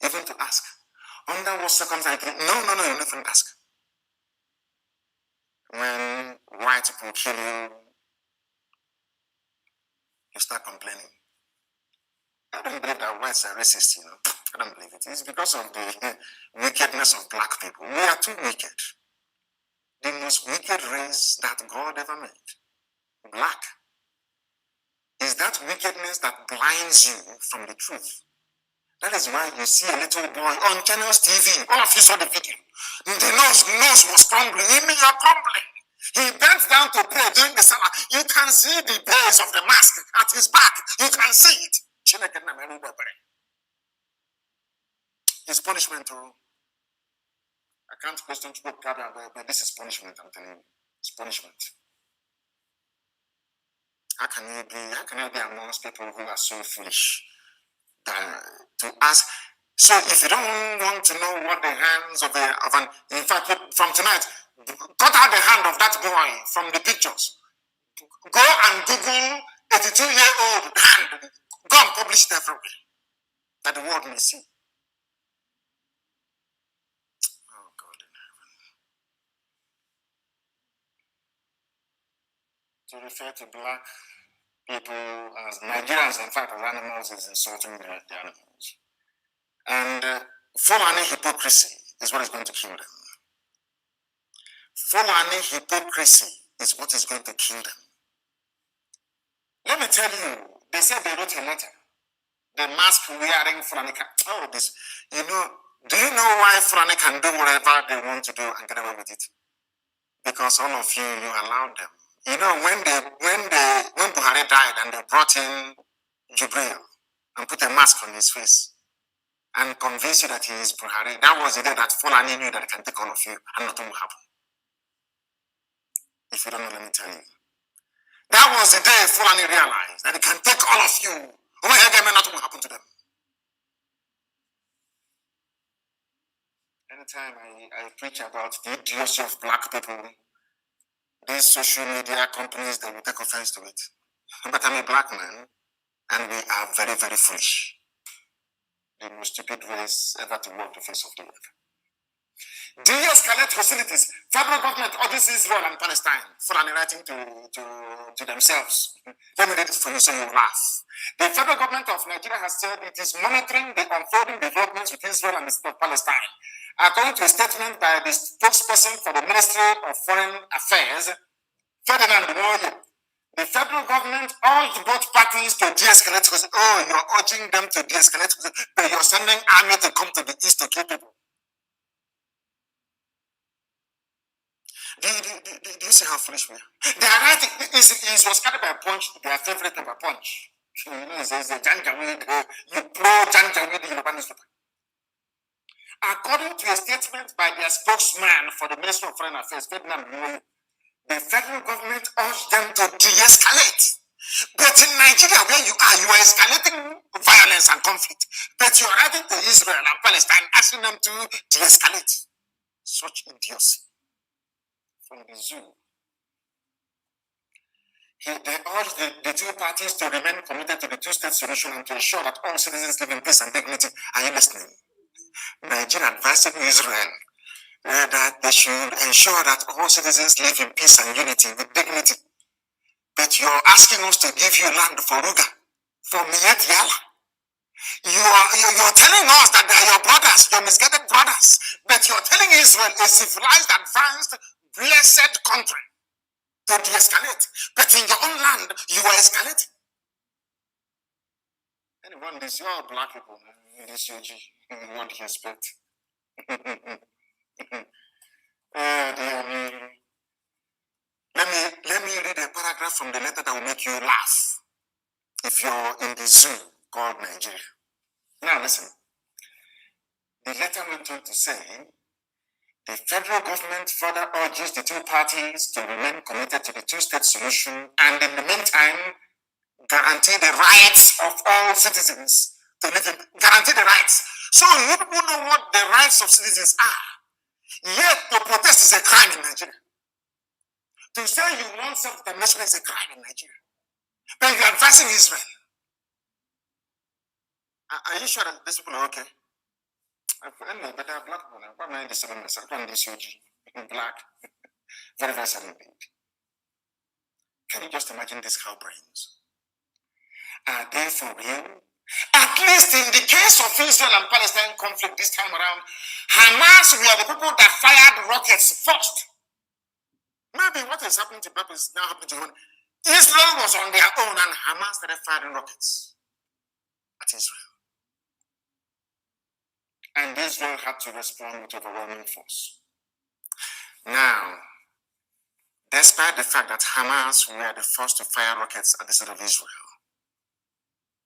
Even to ask. Under what circumstances? No, you never ask. When white people kill you, you start complaining. I don't believe that whites are racist, I don't believe it. It's because of the wickedness of black people. We are too wicked. The most wicked race that God ever made. Black. Is that wickedness that blinds you from the truth. That is why you see a little boy on Channels TV. All of you saw the video. The nose was crumbling. Even you're crumbling. He bent down to pray during the salah. You can see the base of the mask at his back. You can see it. His punishment, I can't question to but this is punishment, I'm telling you. It's punishment. How can you be amongst people who are so foolish to ask? So if you don't want to know what the hands of an, in fact, from tonight, cut out the hand of that boy from the pictures. Go and Google 82-year-old hand. Go and publish it everywhere, that the world may see. Oh God in heaven. To refer to black people as Nigerians, in fact, as animals, is insulting the animals. And Fulani hypocrisy is what is going to kill them. Fulani hypocrisy is what is going to kill them. Let me tell you, they said they wrote a letter. The mask wearing Fulani can, do you know why Fulani can do whatever they want to do and get away with it? Because all of you allowed them. When Buhari died and they brought in Jubril and put a mask on his face and convinced you that he is Buhari, that was the day that Fulani knew that it can take all of you and nothing will happen. If you don't know, let me tell you. That was the day Fulani realized that it can take all of you. Nothing will happen to them. Anytime I preach about the idiocy of black people, these social media companies, they will take offense to it. But I'm a black man, and we are very, very foolish. The most stupid race ever to walk the face of the earth. De-escalate hostilities. Federal government orders Israel and Palestine for an writing to themselves. Let me read it for you so you laugh. The federal government of Nigeria has said it is monitoring the unfolding developments with Israel and the state of Palestine. According to a statement by the spokesperson for the Ministry of Foreign Affairs, Ferdinand Moye, the federal government urged both parties to de-escalate. You're urging them to de-escalate, but you're sending army to come to the east to kill people. Do you see how foolish we are? They are writing, it was carried by Punch, their favorite paper, Punch. It's a Janjaweed, you pro-Janjaweed Yoruba newspaper. According to a statement by their spokesman for the Ministry of Foreign Affairs, Ferdinand Moye, the federal government urged them to de-escalate. But in Nigeria, where you are escalating violence and conflict. But you are writing to Israel and Palestine, asking them to de-escalate. Such idiocy. From the zoo. They urged the two parties to remain committed to the two-state solution and to ensure that all citizens live in peace and dignity. Are you listening? Nigeria advising Israel that they should ensure that all citizens live in peace and unity with dignity. But you're asking us to give you land for Ruga, for Miet Yala. You're telling us that they are your brothers, your misguided brothers. But you're telling Israel, a civilized, advanced, blessed country, to de-escalate. But in your own land, you are escalating. Anyone, this, you are black people, this UG, what do you expect? Let me read a paragraph from the letter that will make you laugh. If you're in the zoo called Nigeria. Now listen, the letter went on to say, the federal government further urges the two parties to remain committed to the two-state solution and in the meantime, guarantee the rights of all citizens to live in, guarantee the rights. So you people know what the rights of citizens are. Yet to protest is a crime in Nigeria. To say you want self-determination is a crime in Nigeria. But you're advising Israel. Are you sure that these people are okay? Anyway, but they're black people. Why am I disturbing myself? I'm this UG. Black. Very, very sad indeed. Can you just imagine these cow brains? Are they for real? At least in the case of Israel and Palestine conflict this time around, Hamas were the people that fired rockets first. Maybe what is happening to people is now happening to human. Israel was on their own and Hamas started firing rockets at Israel. And Israel had to respond with overwhelming force. Now, despite the fact that Hamas were the first to fire rockets at the city of Israel,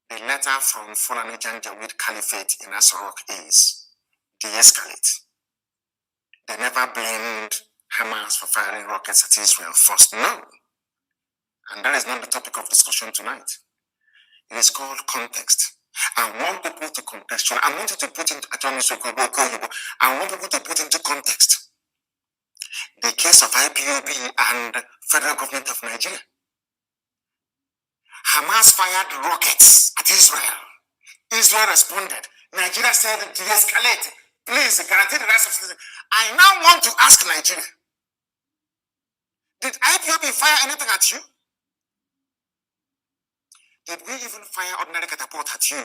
the letter from Fulani Janjaweed Caliphate in Asarok is de-escalate. They never blamed Hamas for firing rockets at Israel first. No. And that is not the topic of discussion tonight. It is called context. I want people to contextualize. I want you to put into I want people to put into context the case of IPOB and federal government of Nigeria. Hamas fired rockets at Israel. Israel responded. Nigeria said de-escalate. Please guarantee the rights of citizens. I now want to ask Nigeria, did IPOB fire anything at you? Did we even fire ordinary catapult at you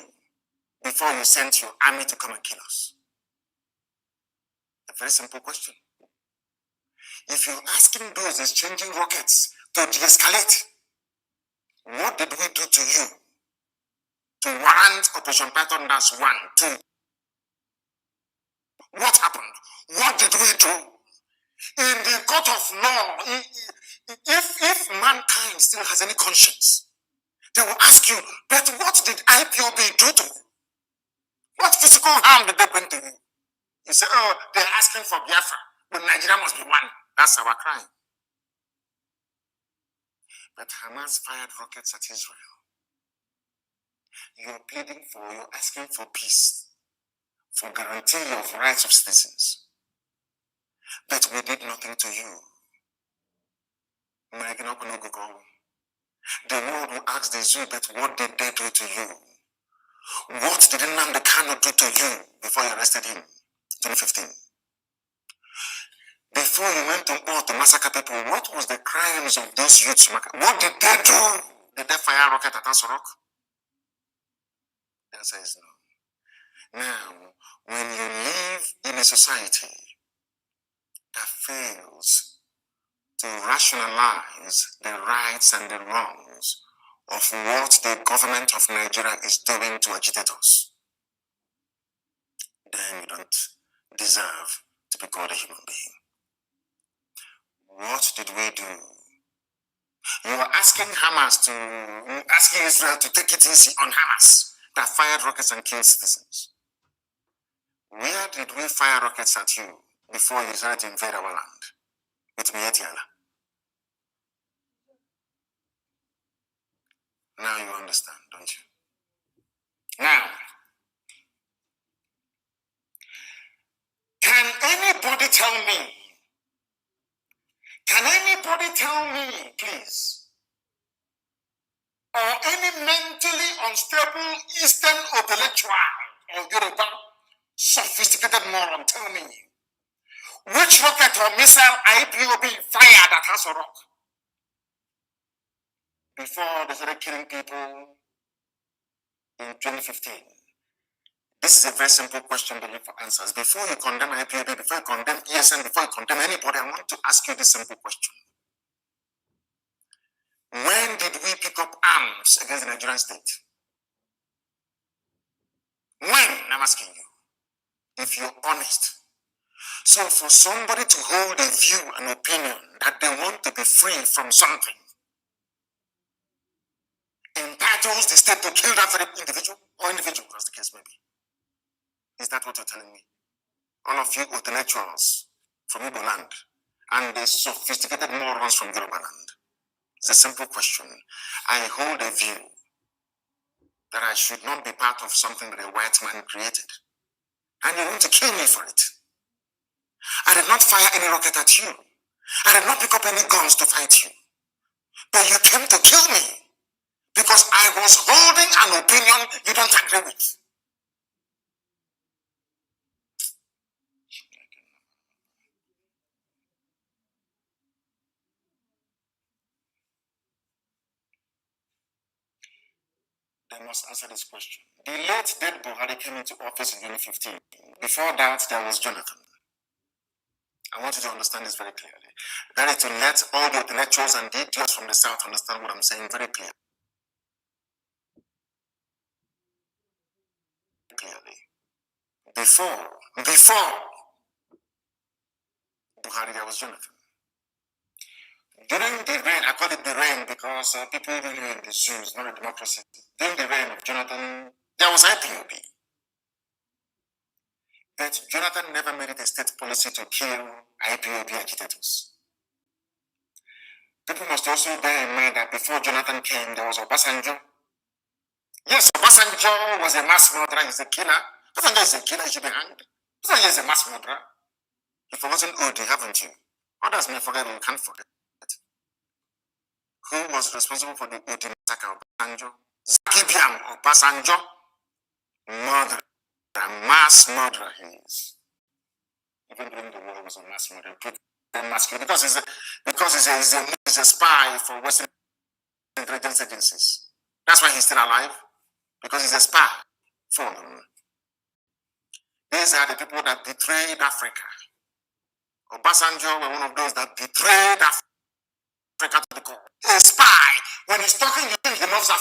before you sent your army to come and kill us? A very simple question. If you're asking those exchanging rockets to de-escalate, what did we do to you to warrant Operation Python Dash 1, 2? What happened? What did we do? In the court of law, if mankind still has any conscience, they will ask you, but what did IPOB do to you? What physical harm did they bring to you? You say, oh, they're asking for Biafra, but Nigeria must be one. That's our crime. But Hamas fired rockets at Israel. You're pleading for, you're asking for peace, for guarantee of rights of citizens. But we did nothing to you. The world will ask the zoo, but what did they do to you? What did Nnamdi Kanu do to you before you arrested him in 2015? Before you went to war to massacre people, what was the crimes of those youths? What did they do? Did they fire a rocket at Asarok? The answer is no. Now, when you live in a society that fails to rationalize the rights and the wrongs of what the government of Nigeria is doing to agitators, then you don't deserve to be called a human being. What did we do? You are asking Israel to take it easy on Hamas that fired rockets and killed citizens. Where did we fire rockets at you before you decided to invade our land with Mietiala? Now you understand, don't you? Now, can anybody tell me, please, or any mentally unstable Eastern intellectual or Yoruba sophisticated moron, tell me, which rocket or missile IPOB fired at Asarok before they started killing people in 2015? This is a very simple question to look for answers. Before you condemn IPOB, before you condemn ESN, before you condemn anybody, I want to ask you this simple question. When did we pick up arms against the Nigerian state? When? I'm asking you, if you're honest. So for somebody to hold a view, an opinion, that they want to be free from something, entitles the state to kill that very individual? or individual, as the case may be. Is that what you're telling me? All of you intellectuals from Igbo land and the sophisticated morons from Yoruba land. It's a simple question. I hold a view that I should not be part of something that a white man created. And you want to kill me for it. I did not fire any rocket at you. I did not pick up any guns to fight you. But you came to kill me because I was holding an opinion you don't agree with. They must answer this question. The late dead Buhari came into office in 2015. Before that, there was Jonathan. I want you to understand this very clearly. That is to let all the intellectuals and the idiots from the South understand what I'm saying very clearly. Before Buhari, there was Jonathan. During the reign, I call it the reign because people really in the zoos, not a democracy. During the reign of Jonathan, there was IPOB. But Jonathan never made it a state policy to kill IPOB agitators. People must also bear in mind that before Jonathan came, there was Obasanjo. Yes, Obasanjo was a mass murderer, he's a killer. Obasanjo is a killer, he should be hanged. Obasanjo is a mass murderer. You've forgotten Odi, haven't you? Others may forget, but you can't forget. Who was responsible for the Odi massacre? Obasanjo. Zakibiam Obasanjo. Murderer. A mass murderer he is. Even during the war, he was a mass murderer. Because he's a spy for Western intelligence agencies. That's why he's still alive. Because he's a spy for them. These are the people that betrayed Africa. Obasanjo were one of those that betrayed